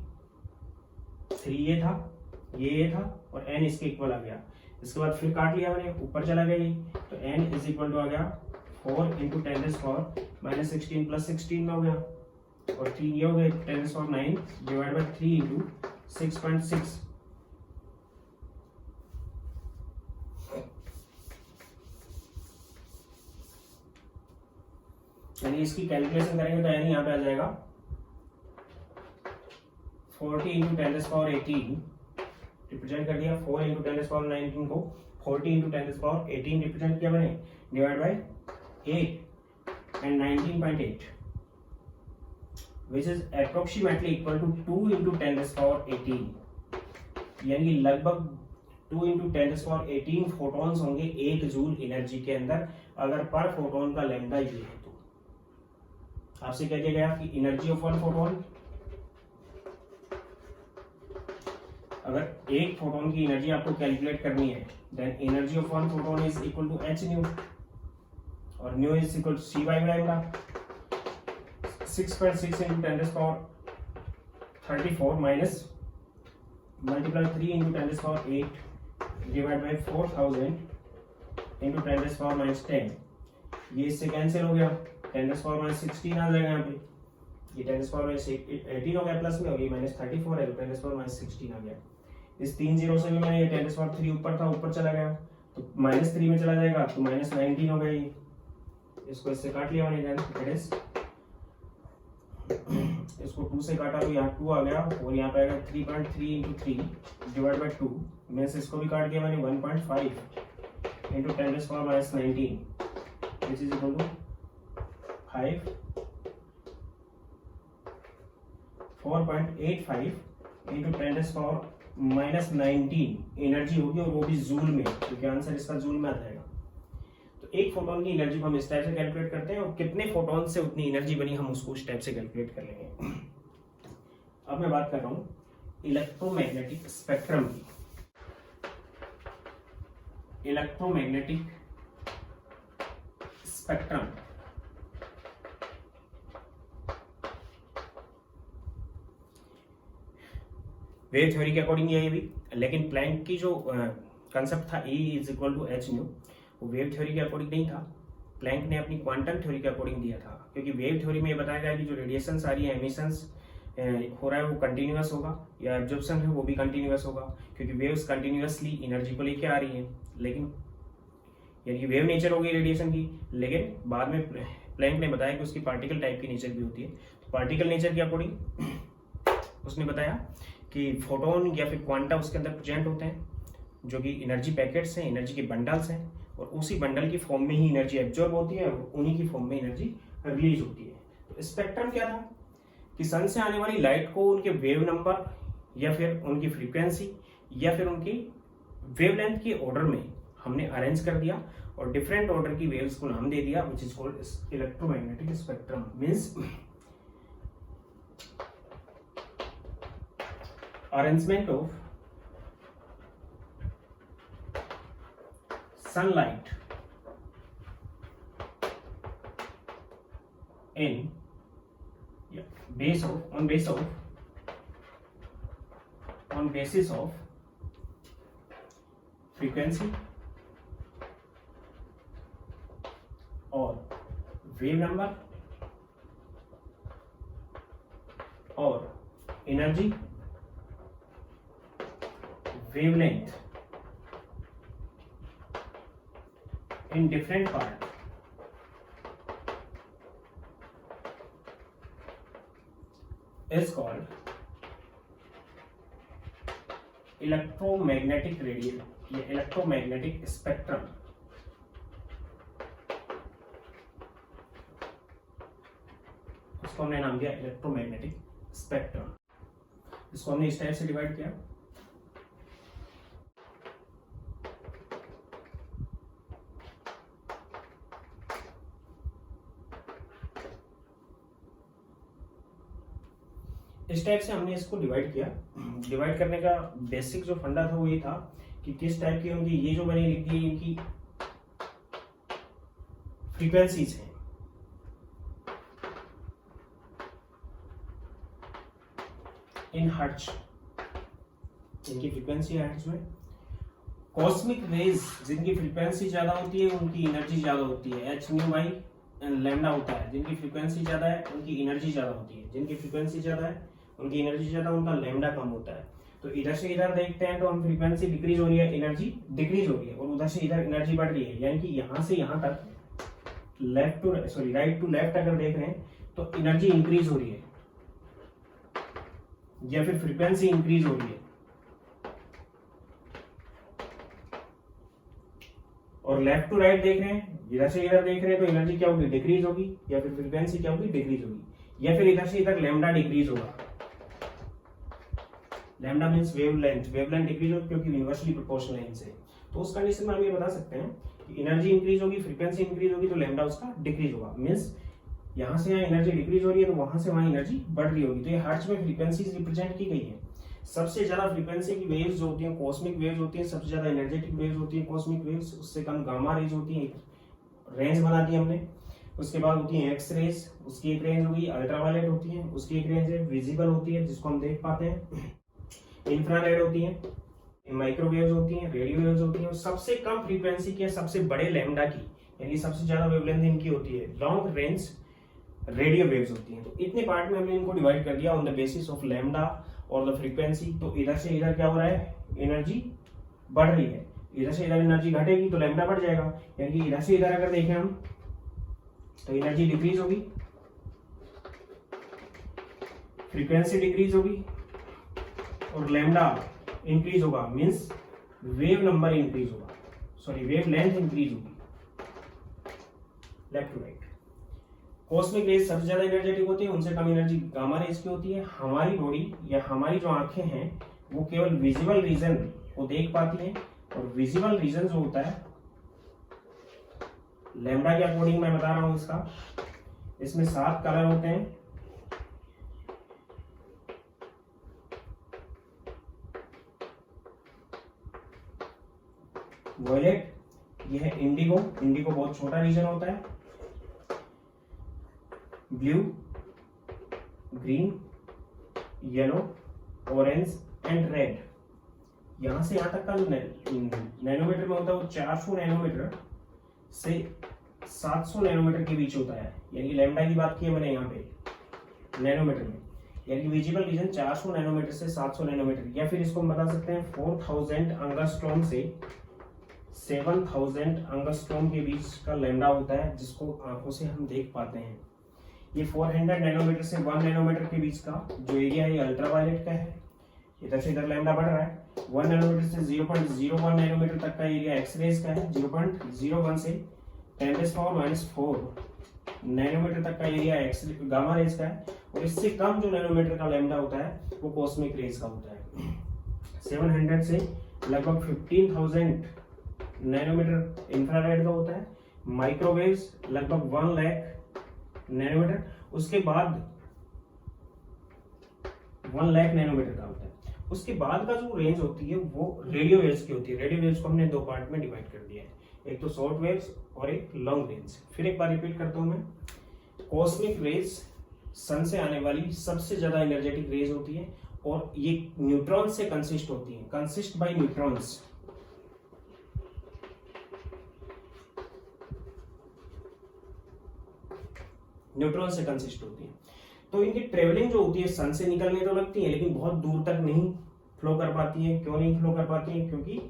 3 ये था और n इसके इक्वल आ गया, इसके बाद फिर काट लिया मैंने, ऊपर चला गया, तो n इज इक्वल टू आ गया 4 इंटू 10⁻16 प्लस 16 में हो गया, और 3 ये हो गए 10⁻9 डिवाइड बाई 3 इंटू 6.6, यानी इसकी कैलकुलेशन करेंगे तो यानी यहाँ पे आ जाएगा 40 इंटू 10⁻18 रिप्रेजेंट कर दिया, 4 इंटू 10⁻19 को 40 इंटू 10⁻18 रिप्रेजेंट किया मैंने, divide by 8 and 19.8 which is approximately equal to 2 into 10⁻18, यानी लगभग 2 इंटू 10⁻18 फोटॉन्स होंगे 1 जूल एनर्जी के अंदर, अगर पर फोटोन का लैम्डा ये है तो। आपसे कह दिया गया कि एनर्जी ऑफ वन फोटोन, अगर एक फोटोन की एनर्जी आपको कैलकुलेट करनी है, then energy of one photon is equal to h nu, और nu is equal to c by lambda, 6.6 into 10⁻34 minus multiply 3 into 10⁻8 divide by 4000 into 10⁻10, ये इससे cancel हो गया, 10⁻16 आ जाएगा यहाँ पे, ये 10⁻18 हो गया प्लस में, और ये -34 है, 10⁻16 आ गया, इस 3 जीरो से भी मैंने ये 10⁻3 ऊपर था, ऊपर चला गया, तो -3 में चला जाएगा, तो -19 हो गया, ये इसको इससे काट लिया मैंने, देन इट इज, इसको 2 से काटा तो यहाँ 2 आ गया, और यहाँ पे आएगा 3.3 इंटू 3 डिवाइड बाई 2 में से इसको भी काट दिया मैंने, 1.5 into 10⁻19 which is equal to 5 4.85 into 10⁻19 energy होगी, और वो भी जूल में, क्योंकि आंसर इसका जूल में आ जाएगा। तो एक फोटोन की एनर्जी को हम इस टाइप से कैलकुलेट करते हैं, और कितने फोटोन से उतनी एनर्जी बनी हम उसको उस टाइप से कैलकुलेट कर लेंगे। अब मैं बात कर रहा हूँ इलेक्ट्रोमैग्नेटिक स्पेक्ट्रम की। इलेक्ट्रोमैग्नेटिक स्पेक्ट्रम वेव थ्योरी के अकॉर्डिंग ये भी, लेकिन प्लैंक की जो कंसेप्ट था E is equal to h nu, वो वेव थ्योरी के अकॉर्डिंग नहीं था, प्लैंक ने अपनी क्वांटम थ्योरी के अकॉर्डिंग दिया था, क्योंकि वेव थ्योरी में ये बताया गया कि जो रेडिएशंस आ रही है, एमिशंस हो रहा है, वो कंटिन्यूअस होगा, या एब्जॉर्प्शन है वो भी कंटिन्यूअस होगा, क्योंकि वेव्स कंटिन्यूअसली एनर्जी को लेके आ रही हैं, लेकिन यानी कि वेव नेचर होगी रेडिएशन की, लेकिन बाद में प्लैंक ने बताया कि उसकी पार्टिकल टाइप की नेचर भी होती है। तो पार्टिकल नेचर के अकॉर्डिंग उसने बताया कि फोटोन या फिर क्वांटा उसके अंदर प्रेजेंट होते हैं, जो कि एनर्जी पैकेट्स हैं, एनर्जी के बंडल्स हैं, और उसी बंडल की फॉर्म में ही एनर्जी एब्जॉर्ब होती है, और उन्हीं की फॉर्म में एनर्जी रिलीज होती है। तो स्पेक्ट्रम क्या था कि सन से आने वाली लाइट को उनके वेव नंबर या फिर उनकी फ्रीक्वेंसी या फिर उनकी वेवलेंथ के ऑर्डर में हमने अरेंज कर दिया और डिफरेंट ऑर्डर की वेव्स को नाम दे दिया, विच is called electromagnetic spectrum. Means arrangement of sunlight in on basis of frequency or wave number or energy, wavelength in different part is called electromagnetic radiation या electromagnetic spectrum। इसको हमने नाम दिया electromagnetic spectrum. इसको हमने इस टाइप से divide किया। इस टाइप से हमने इसको डिवाइड किया। डिवाइड करने का बेसिक जो फंडा था वो ये था कि किस टाइप की होंगी, ये जो मैंने लिख दी इनकी फ्रीक्वेंसीज हैं। इन हर्ट्ज, इनकी फ्रीक्वेंसी हर्ट्ज में। कॉस्मिक रेज जिनकी फ्रीक्वेंसी ज्यादा होती है उनकी एनर्जी ज्यादा होती है, एच न्यू बाई लैम्डा होता है। जिनकी फ्रीक्वेंसी ज्यादा है उनकी एनर्जी ज्यादा होती है, जिनकी फ्रीक्वेंसी ज्यादा है उनकी एनर्जी ज्यादा, उनका लैम्डा कम होता है। तो इधर से इधर देखते हैं तो हम फ्रीक्वेंसी डिक्रीज हो रही है, एनर्जी डिक्रीज हो रही है, और उधर से इधर एनर्जी बढ़ रही है। यानी कि यहां से यहां तक राइट टू लेफ्ट अगर देख रहे हैं तो एनर्जी इंक्रीज हो रही है या फिर फ्रीक्वेंसी इंक्रीज हो रही है, और लेफ्ट टू राइट देख रहे हैं, इधर से इधर देख रहे हैं तो एनर्जी क्या होगी, डिक्रीज होगी, या फिर फ्रीक्वेंसी क्या होगी, डिक्रीज होगी, या फिर इधर से इधर लैम्डा डिक्रीज होगा। लैम्डा मींस वेवलेंथ डिक्रीज होगी क्योंकि यूनिवर्सली प्रोपोर्शनल है इनसे। तो उस कंडीशन में हम ये बता सकते हैं कि एनर्जी इंक्रीज होगी, फ्रीक्वेंसी इंक्रीज होगी, तो लैम्डा उसका डिक्रीज होगा। मींस यहां से यहाँ एनर्जी डिक्रीज हो रही है तो वहां से वहां एनर्जी बढ़ रही होगी। तो ये हर्ट्ज में फ्रीक्वेंसीज रिप्रेजेंट की गई है। सबसे ज्यादा फ्रीक्वेंसी की वेव्स जो होती हैं कॉस्मिक वेव्स होती हैं, सबसे ज्यादा एनर्जेटिक वेव्स होती हैं कॉस्मिक वेव्स, उससे कम गामा रेज होती है, रेंज बना दी हमने। उसके बाद होती है एक्स रेज, उसकी एक रेंज होगी, अल्ट्रावायलेट होती है, उसकी एक रेंज है, विजिबल होती है जिसको हम देख पाते हैं, इंफ्रारेड होती है, माइक्रोवेव्स होती हैं, रेडियो वेव्स होती हैं। सबसे कम फ्रीक्वेंसी की, सबसे बड़े लैम्डा की, यानी सबसे ज्यादा वेवलेंथ इनकी होती है, लॉन्ग रेंज रेडियो वेव्स होती हैं। तो इतने पार्ट में हमने इनको डिवाइड कर दिया on the basis of lambda और द फ्रीक्वेंसी। तो इधर से इधर क्या हो रहा है, एनर्जी बढ़ रही है, इधर से इधर एनर्जी घटेगी तो लैम्डा बढ़ जाएगा। यानी कि इधर से इधर अगर देखें हम तो एनर्जी डिक्रीज होगी, फ्रीक्वेंसी डिक्रीज होगी और लैम्डा इंक्रीज होगा। मींस वेव नंबर इंक्रीज होगा, सॉरी वेव लेंथ इंक्रीज होगी left to right. Cosmic rays सबसे ज्यादा एनर्जेटिक होती है, उनसे कम एनर्जी गामा रेज की होती है। हमारी बॉडी या हमारी जो आंखें हैं वो केवल विजिबल रीजन को देख पाती हैं, और विजिबल रीजन जो होता है लैम्डा के अकॉर्डिंग मैं बता रहा हूं इसका, इसमें 7 कलर होते हैं। वॉयलेट, ये है इंडिगो, इंडिगो बहुत छोटा रीजन होता है। Blue, green, yellow, orange and red. यहां से यहां तक का जो नैनोमीटर में होता है वो 400 नैनोमीटर से 700 नैनोमीटर के बीच होता है। यानी लैम्डा की बात की है मैंने यहाँ पे नैनोमीटर में, यानी विजिबल रीजन 400 नैनोमीटर से 700 नैनोमीटर, या फिर इसको हम बता सकते हैं 4000 एंगस्ट्रॉम से 7000 एंगस्ट्रॉम के बीच का लैम्डा होता है, जिसको आंखों से हम देख पाते हैं। ये 400 नैनोमीटर से 1 नैनोमीटर के बीच का जो एरिया है अल्ट्रावायलेट का है। इधर से इधर लैम्डा बढ़ रहा है। 1 नैनोमीटर से 0.01 नैनोमीटर तक का एरिया एक्सरेज का है। 0.01 से 10⁻⁴ नैनोमीटर तक का एरिया गामा रेज का है। और इससे कम जो नैनोमीटर का लैम्डा होता है वो कॉस्मिक रेज का होता है। 700 से लगभग 15,000 नैनोमीटर इंफ्रारेड का होता है। माइक्रोवेव्स लगभग 1 लाख नैनोमीटर, उसके बाद 1 लाख नैनोमीटर का होता है। उसके बाद का जो रेंज होती है वो रेडियो वेव्स की होती है। रेडियो वेव्स को हमने 2 पार्ट में डिवाइड कर दिया है, एक तो शॉर्ट वेव्स और एक लॉन्ग रेंज। फिर एक बार रिपीट करता हूं मैं, कॉस्मिक रेज सन से आने वाली सबसे ज्यादा एनर्जेटिक रेज होती है और ये न्यूट्रॉन से कंसिस्ट होती है, कंसिस्ट बाय न्यूट्रॉन्स। न्यूट्रॉन से कंसिस्ट होती है। तो इनकी ट्रेवलिंग जो होती है सन से निकलने तो लगती है लेकिन बहुत दूर तक नहीं फ्लो कर पाती है। क्यों नहीं फ्लो कर पाती है? क्योंकि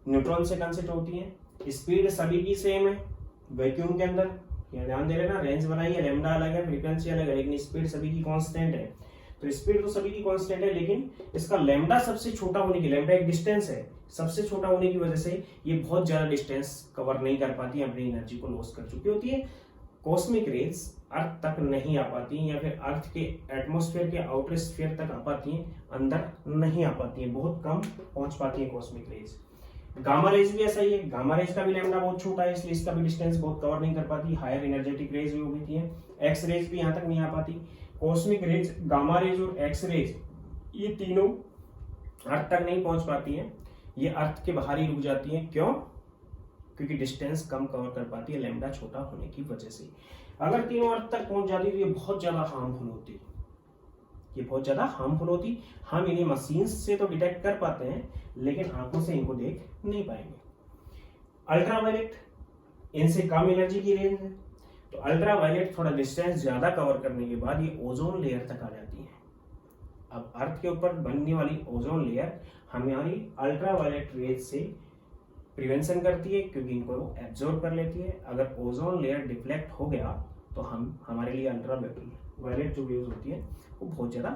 न्यूट्रॉन से कंसिस्ट होती है। स्पीड सभी की सेम है वैक्यूम के अंदर, यहाँ ध्यान दे लेना, रेंज बनाई है, लैम्डा अलग है, फ्रीक्वेंसी अलग है, लेकिन स्पीड सभी की कांस्टेंट है। तो स्पीड तो सभी की कांस्टेंट है, लेकिन इसका लैम्डा सबसे छोटा होने की, लैम्डा एक डिस्टेंस है, सबसे छोटा होने की वजह से ये बहुत ज्यादा डिस्टेंस कवर नहीं कर पाती है, अपनी एनर्जी को लॉस कर चुकी होती है। कॉस्मिक रेज अर्थ तक नहीं आ पाती हैं, या फिर अर्थ के एटमॉस्फेयर के आउटर स्फीयर तक आ पाती हैं, अंदर नहीं आ पाती हैं, बहुत कम पहुंच पाती है कॉस्मिक रेज। गामा रेज भी ऐसा ही है, गामा रेज का भी लैम्डा बहुत छोटा है, इसलिए इसका भी डिस्टेंस बहुत कवर नहीं कर पाती। हायर एनर्जेटिक रेज भी होती है, एक्स रेज भी यहाँ तक नहीं आ पाती। कॉस्मिक रेज, गामा रेज और एक्स रेज, ये तीनों अर्थ तक नहीं पहुंच पाती हैं, ये अर्थ के बाहर ही रुक जाती हैं। क्यों? क्योंकि डिस्टेंस कम कवर कर पाती है लैम्डा छोटा होने की वजह से। अगर तीनों अर्थ तक पहुंच जाती तो ये बहुत ज्यादा हार्मफुल होती, ये बहुत ज्यादा हार्मफुल होती। हम इन्हें मशीन से तो डिटेक्ट कर पाते हैं लेकिन आंखों से इनको देख नहीं पाएंगे। अल्ट्रावायलेट, इनसे कम एनर्जी की रेंज है, तो अल्ट्रावायलेट थोड़ा डिस्टेंस ज्यादा कवर करने के बाद ये ओजोन लेयर तक आ जाती है। अब अर्थ के ऊपर बनने वाली ओजोन लेयर हमारी अल्ट्रावायलेट रेज से प्रिवेंशन करती है, क्योंकि इनको एब्जॉर्ब कर लेती है। अगर ओजोन लेयर डिफ्लेक्ट हो गया तो हमारे लिए अल्ट्रावायलेट जो वेव्स होती है वो बहुत ज्यादा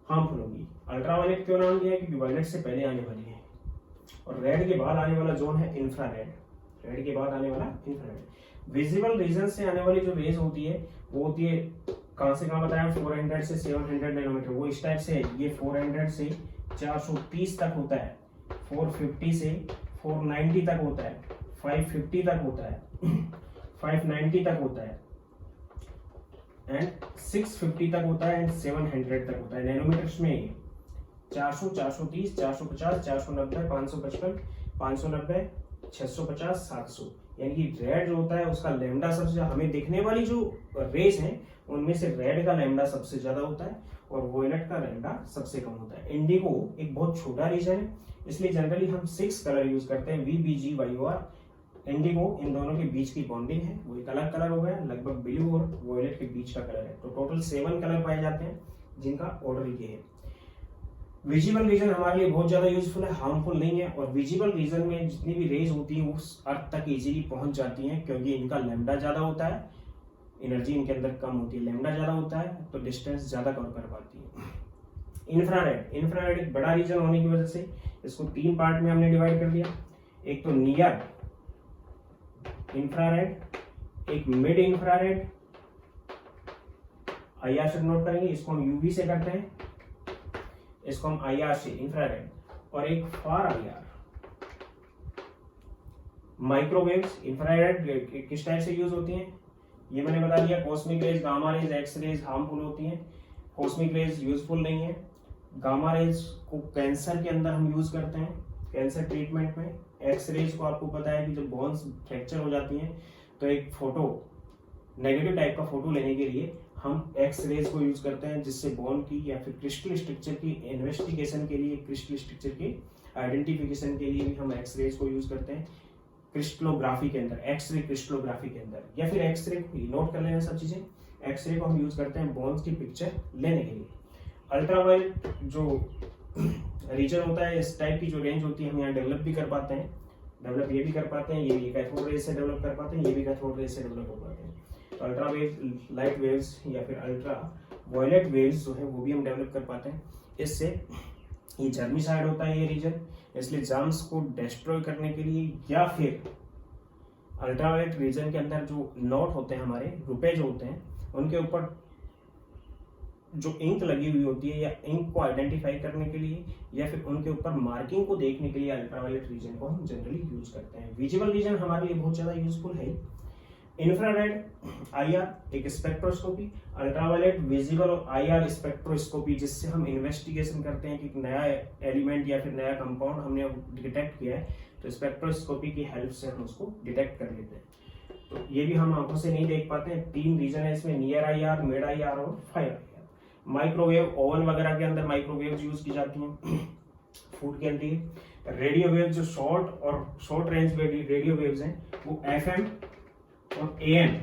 हार्मफुल होगी। अल्ट्रावायलेट क्यों नाम दिया है? क्योंकि वायलेट से पहले आने वाली है, और रेड के बाद आने वाला जोन है इंफ्रारेड, रेड के बाद आने वाला इंफ्रारेड। विजिबल रीजन से आने वाली जो रेज होती है वो होती है, कहां से कहां बताया, 400 से 700 नैनोमीटर, वो इस टाइप से। ये 400 से 430 तक होता है, 450 से 490 तक होता है, 550 तक होता है, 590 तक होता है, एंड 650 तक होता है, एंड 700 तक होता है। नैनोमीटर्स में 400, 430, 450, 490, 555, 590, 650, 700, यानी कि रेड जो होता है उसका लैम्डा सबसे, हमें दिखने वाली जो रेज है उनमें से रेड का लैम्डा सबसे ज्यादा होता है और वोयलेट का लैम्डा सबसे कम होता है। इंडिगो एक बहुत छोटा रीजन है, इसलिए जनरली हम 6 कलर यूज करते हैं, VBGYOR। इंडिगो इन दोनों के बीच की बॉन्डिंग है, वो एक अलग कलर हो गया, लगभग ब्लू और वोयलेट के बीच का कलर है। तो टोटल 7 कलर पाए जाते हैं जिनका ऑर्डर ये है। विजिबल रीजन हमारे लिए बहुत ज्यादा यूजफुल है, हार्मफुल नहीं है, और विजिबल रीजन में जितनी भी रेज होती है वो अर्थ तक इजीली पहुंच जाती हैं, क्योंकि इनका लैम्डा ज्यादा होता है, एनर्जी इनके अंदर कम होती है, लैम्डा ज्यादा होता है तो डिस्टेंस ज्यादा कवर कर पाती है। इंफ्रारेड, इंफ्रारेड एक बड़ा रीजन होने की वजह से इसको 3 पार्ट में हमने डिवाइड कर दिया। एक तो नियर इंफ्रारेड, एक मिड इंफ्रारेड, IR से नोट करेंगे, इसको हम UV से करते हैं, इसको हम IR से इंफ्रारेड, और एक फार IR। माइक्रोवेव्स इंफ्रारेड किस टाइप से यूज होती हैं ये मैंने बता दिया। Cosmic rays, gamma rays, X rays harmful होती हैं, कॉस्मिक रेज यूजफुल नहीं है। गामा रेज को कैंसर के अंदर हम यूज करते हैं, कैंसर ट्रीटमेंट में। एक्स रेज को आपको पता है कि जब बोन्स फ्रैक्चर हो जाती हैं तो एक फोटो, नेगेटिव टाइप का फोटो लेने के लिए हम एक्स रेज को यूज करते हैं, जिससे बोन की या फिर क्रिस्टल स्ट्रक्चर की इन्वेस्टिगेशन के लिए, क्रिस्टल स्ट्रक्चर की आइडेंटिफिकेशन के लिए भी हम एक्स रेज को यूज करते हैं क्रिस्टलोग्राफी के अंदर, एक्सरे क्रिस्टलोग्राफी के अंदर, या फिर एक्सरे को नोट कर लेना सब चीजें। एक्सरे को हम यूज करते हैं बोन्स की पिक्चर लेने के लिए। अल्ट्रावायलेट जो रीजन होता है, इस टाइप की जो रेंज होती है हम यहाँ डेवलप भी कर पाते हैं, डेवलप ये भी कर पाते हैं, ये भी कैथोड रेज से डेवलप कर पाते हैं, ये भी कैथोड रेज से डेवलप हो पाते हैं। तो अल्ट्रा वेव, लाइट वेव्स या फिर अल्ट्रा वायलेट वेव्स जो है वो भी हम डेवलप कर पाते हैं। इससे ये जर्मिसाइड होता है ये रीजन, इसलिए जर्म्स को डिस्ट्रॉय करने के लिए, या फिर अल्ट्रावायलेट रीजन के अंदर जो नोट होते हैं, हमारे रुपए जो होते हैं, उनके ऊपर जो इंक लगी हुई होती है या इंक को आइडेंटिफाई करने के लिए या फिर उनके ऊपर मार्किंग को देखने के लिए अल्ट्रावायलेट रीजन को हम जनरली यूज करते हैं। विजिबल रीजन हमारे लिए बहुत ज्यादा यूजफुल है। इंफ्रारेड आईआर एक स्पेक्ट्रोस्कोपी, अल्ट्रावायलेट विजिबल और आईआर स्पेक्ट्रोस्कोपी, जिससे हम इन्वेस्टिगेशन करते हैं कि एक नया एलिमेंट या फिर नया कंपाउंड हमने डिटेक्ट किया है, तो स्पेक्ट्रोस्कोपी की हेल्प से हम उसको डिटेक्ट कर लेते हैं। तो ये भी हम आंखों से नहीं देख पाते हैं। 3 रीजन है इसमें, नियर आईआर, मिड आईआर और फार आईआर। माइक्रोवेव, ओवन वगैरह के अंदर माइक्रोवेव यूज की जाती हैं फूड के अंदर। रेडियो वेव जो शॉर्ट रेंज रेडियो वेव्स हैं वो एफएम और एएम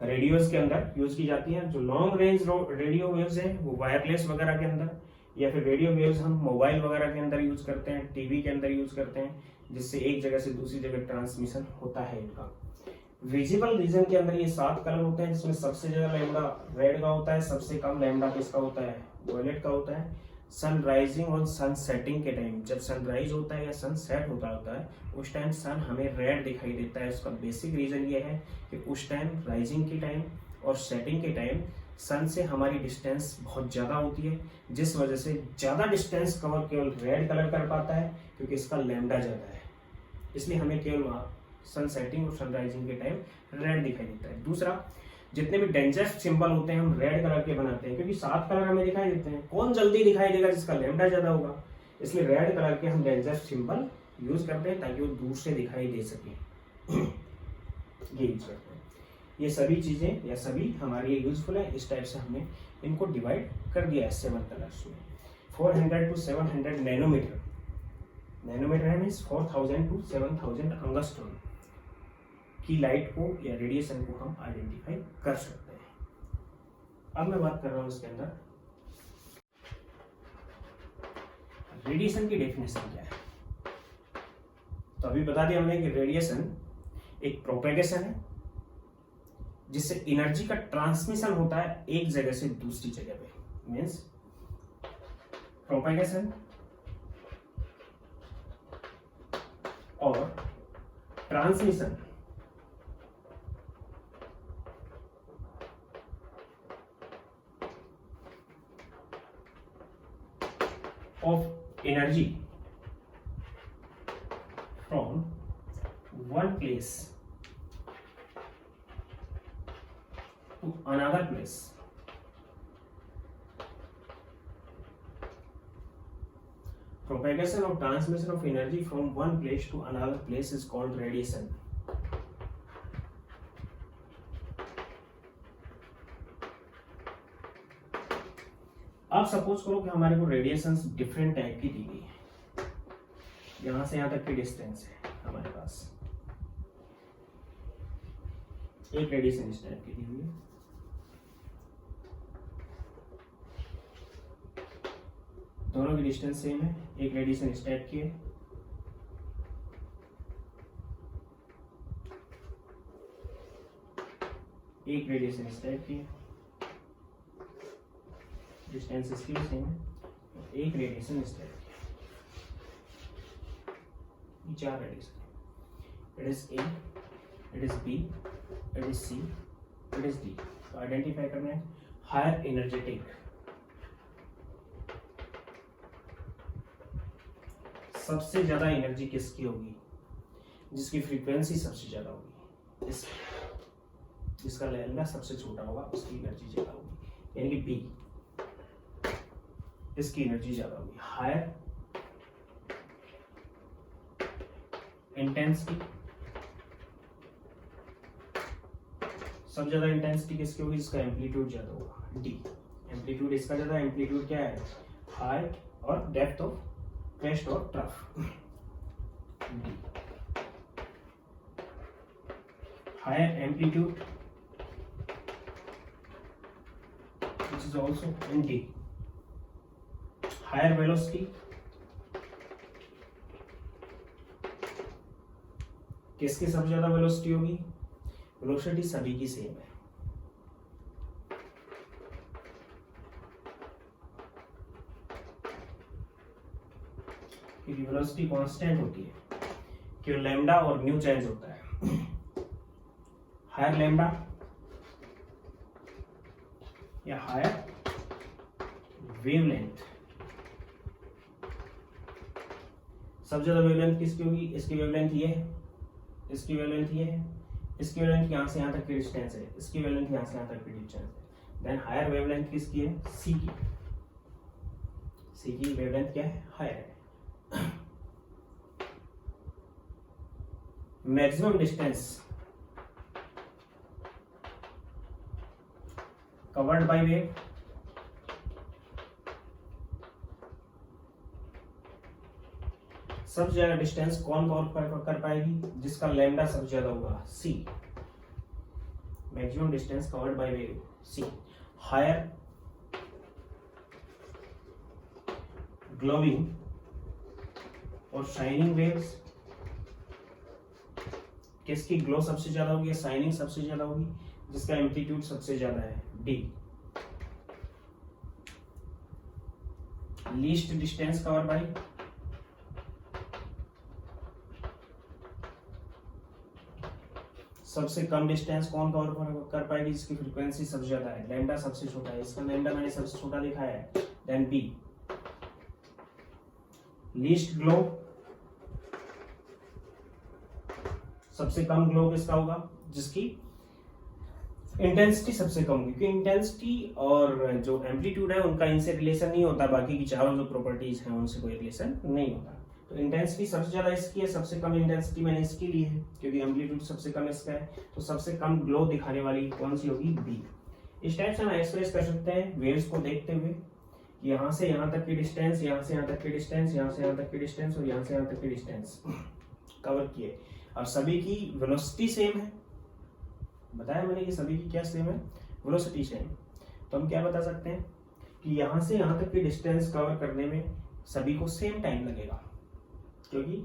रेडियोज के अंदर यूज की जाती हैं। जो लॉन्ग रेंज रेडियो वेव्स हैं वो वायरलेस वगैरह के अंदर, या फिर रेडियो वेव्स हम मोबाइल वगैरह के अंदर यूज करते हैं, टीवी के अंदर यूज करते हैं, जिससे एक जगह से दूसरी जगह ट्रांसमिशन होता है इनका। विजिबल रीजन के अंदर ये 7 कलर होते हैं, जिसमें सबसे ज्यादा लैम्डा रेड का होता है, सबसे कम लैम्डा किसका होता है, वायलेट का होता है। सन राइजिंग और सन सेटिंग के टाइम, जब सनराइज होता है या सन सेट होता है उस टाइम सन हमें रेड दिखाई देता है। उसका बेसिक रीजन ये है कि उस टाइम राइजिंग के टाइम और सेटिंग के टाइम सन से हमारी डिस्टेंस बहुत ज़्यादा होती है, जिस वजह से ज़्यादा डिस्टेंस कवर केवल रेड कलर कर पाता है, क्योंकि इसका लैम्डा ज़्यादा है। इसलिए हमें केवल सन सेटिंग और सन राइजिंग के टाइम रेड दिखाई देता है। दूसरा, जितने भी डेंजरस सिंबल होते हैं हम रेड कलर के बनाते हैं, क्योंकि 7 कलर हमें दिखाई देते हैं। कौन जल्दी दिखाई देगा, जिसका लैम्डा ज्यादा होगा, इसलिए रेड कलर के हम डेंजरस सिंबल यूज करते हैं ताकि वो दूर से दिखाई दे सके ये यूज करते हैं। ये सभी चीजें या सभी हमारे लिए यूजफुल है। इस टाइप से हमने इनको डिवाइड कर दिया है 7 कलर्स में। 400 to 700 नैनोमीटर, नैनोमीटर है मीन्स 4000 to 7000 अंगस्ट्रॉन की लाइट को या रेडिएशन को हम आइडेंटिफाई कर सकते हैं। अब मैं बात कर रहा हूं इसके अंदर रेडिएशन की डेफिनेशन क्या है। तो अभी बता दिया हमने कि रेडिएशन एक प्रोपेगेशन है, जिससे एनर्जी का ट्रांसमिशन होता है एक जगह से दूसरी जगह पे। मीन्स प्रोपेगेशन और transmission of energy from one place to another place propagation or transmission of energy from one place to another place is called radiation. अब सपोज करो कि हमारे को रेडिएशन डिफरेंट टाइप की दी गई है, यहां से यहां तक की डिस्टेंस है हमारे पास, एक रेडिएशन इस टाइप की दी हुई है, दोनों की डिस्टेंस सेम है, एक रेडिएशन इस टाइप की है, एक रेडिएशन इस टाइप की है, डिस्टेंस इसकी भी सेम है, एक रेडिएशन इस टाइप की, 4 radiation, it is A, it is B, it is C, it is D. तो आइडेंटिफाई करना है हायर एनर्जेटिक, सबसे ज्यादा एनर्जी किसकी होगी, जिसकी फ्रीक्वेंसी सबसे ज्यादा होगी, जिसका लैम्डा सबसे छोटा होगा उसकी एनर्जी ज्यादा होगी, यानी कि बी, इसकी एनर्जी ज्यादा होगी। हायर इंटेंसिटी, सबसे ज्यादा इंटेंसिटी किसकी होगी, जिसका एम्पलीट्यूड ज्यादा होगा, डी। एम्पलीट्यूड इसका ज्यादा, एम्पलीट्यूड क्या है, हाइट और डेप्थ ऑफ क्रेस्ट और trough, D. Higher amplitude which is also in D. Higher velocity, किसकी सबसे ज्यादा वेलोसिटी होगी, वेलोसिटी सभी की सेम है, क्योंकि वेलोसिटी कांस्टेंट होती है, केवल लैम्डा और न्यू चेंज होता है। हायर लैम्डा या हायर वेवलेंथ। सबसे ज्यादा वेवलेंथ किसकी होगी? इसकी वेवलेंथ ये है, इसकी वेवलेंथ ये है, इसकी वेवलेंथ यहाँ से यहाँ तक की डिस्टेंस है, इसकी वेवलेंथ यहाँ से यहाँ तक की डिस्टेंस है। देन हायर वेवलेंथ किसकी है? सी की। सी की वेवलेंथ क्या है? हायर है। Maximum distance covered by wave, सबसे ज्यादा डिस्टेंस कौन कवर कर पाएगी? जिसका लैम्डा सबसे ज्यादा होगा, C. Maximum distance covered by wave, C. Higher glowing और शाइनिंग वेव्स, किसकी ग्लो सबसे ज्यादा होगी? शाइनिंग सबसे ज्यादा होगी, जिसका एम्पलीट्यूड सबसे ज्यादा है, D. Least distance cover by, सबसे कम डिस्टेंस कौन कवर कर पाएगी? जिसकी फ्रीक्वेंसी सबसे ज्यादा है, लैम्डा सबसे छोटा है, इसका लैम्डा मैंने सबसे छोटा दिखाया है, देन बी। लीस्ट ग्लो, सबसे कम ग्लो किसका होगा? जिसकी इंटेंसिटी सबसे कम होगी, क्योंकि इंटेंसिटी और जो एम्पलीट्यूड है उनका इनसे रिलेशन नहीं होता, बाकी की चारों जो प्रॉपर्टीज हैं उनसे कोई रिलेशन नहीं होता। तो इंटेंसिटी सबसे ज्यादा इसकी है, सबसे कम इंटेंसिटी मैंने इसकी ली है, क्योंकि एम्पलीट्यूड सबसे कम इसका है, तो सबसे कम ग्लो दिखाने वाली कौन सी होगी? बी। इस टाइप से हम एक्सप्रेस कर सकते हैं वेव्स को देखते हुए, यहाँ से यहाँ तक की डिस्टेंस, यहाँ से यहाँ तक की डिस्टेंस, यहाँ से यहाँ तक की डिस्टेंस और यहाँ से यहाँ तक की डिस्टेंस कवर किए। अब सभी की वेलोसिटी सेम है, बताया मैंने कि सभी की क्या सेम है? Velocity same. तो हम क्या बता सकते हैं कि यहाँ से यहाँ तक की डिस्टेंस कवर करने में सभी को सेम टाइम लगेगा, क्योंकि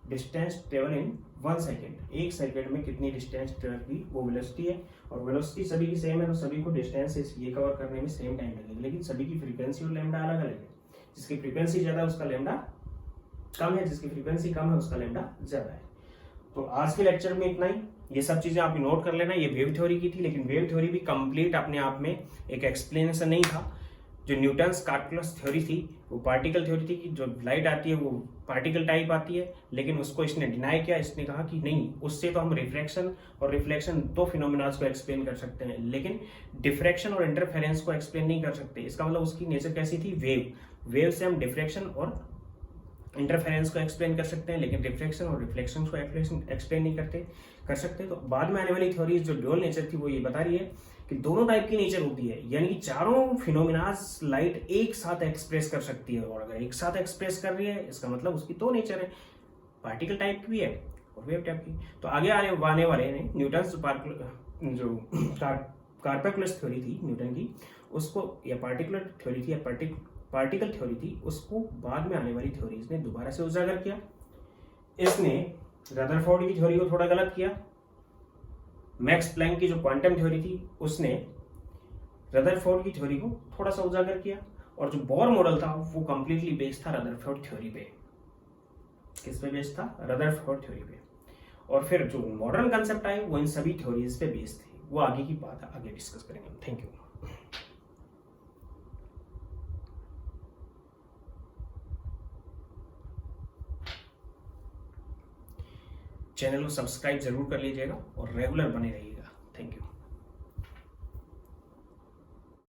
distance travel in 1 second, 1 second में कितनी डिस्टेंस ट्रेवल की वो वेलोसिटी है, और वेलोसिटी सभी की सेम है, तो सभी को डिस्टेंस ये कवर करने में सेम टाइम लगेगा। लेकिन सभी की फ्रीक्वेंसी और लैम्डा अलग अलग है, जिसकी फ्रीक्वेंसी ज्यादा है उसका लैम्डा कम है, जिसकी फ्रीक्वेंसी कम है उसका लैम्डा ज्यादा है। तो आज के लेक्चर में इतना ही, ये सब चीजें आप नोट कर लेना। ये वेव थ्योरी की थी, लेकिन वेव थ्योरी भी कंप्लीट अपने आप में एक एक्सप्लेनेशन नहीं था। जो न्यूटन्स कैलकुलस थ्योरी थी वो पार्टिकल थ्योरी थी, कि जो लाइट आती है वो पार्टिकल टाइप आती है, लेकिन उसको इसने डिनाई किया। इसने कहा कि नहीं, उससे तो हम रिफ्रैक्शन और रिफ्लेक्शन दो फिनोमिनास को एक्सप्लेन कर सकते हैं, लेकिन डिफ्रैक्शन और इंटरफेरेंस को एक्सप्लेन नहीं कर सकते। इसका मतलब उसकी नेचर कैसी थी? वेव से हम डिफ्रैक्शन और इंटरफेरेंस को एक्सप्लेन कर सकते हैं, लेकिन रिफ्लेक्शन और रिफ्लेक्शन को एक्सप्लेन नहीं कर सकते। तो बाद में आने वाली थ्योरीज जो ड्यूअल नेचर थी वो ये बता रही है कि दोनों टाइप की नेचर होती है, यानी कि चारों फिनोमिनास लाइट एक साथ एक्सप्रेस कर सकती है, और अगर एक साथ एक्सप्रेस कर रही है इसका मतलब उसकी दो नेचर है, पार्टिकल टाइप की भी है और वेव टाइप की। तो आगे आने वाले ने न्यूटन्स जो कार्पेकुलस थ्योरी थी न्यूटन की, उसको या पार्टिकुलर थ्योरी थी या पार्टिकल थ्योरी थी, उसको बाद में आने वाली थ्योरीज ने दोबारा से उजागर किया। इसने रदरफोर्ड की थ्योरी को थोड़ा गलत किया। मैक्स प्लैंक की जो क्वांटम थ्योरी थी उसने रदरफोर्ड की थ्योरी को थोड़ा सा उजागर किया, और जो बोर मॉडल था वो कंप्लीटली बेस्ड था रदरफोर्ड थ्योरी पे। किस पे बेस्ड था? रदरफोर्ड थ्योरी पे। और फिर जो मॉडर्न कंसेप्ट आए वो इन सभी थ्योरीज पे बेस्ड थे। वो आगे की बात आगे डिस्कस करेंगे। Thank you. चैनल को सब्सक्राइब जरूर कर लीजिएगा और रेगुलर बने रहिए।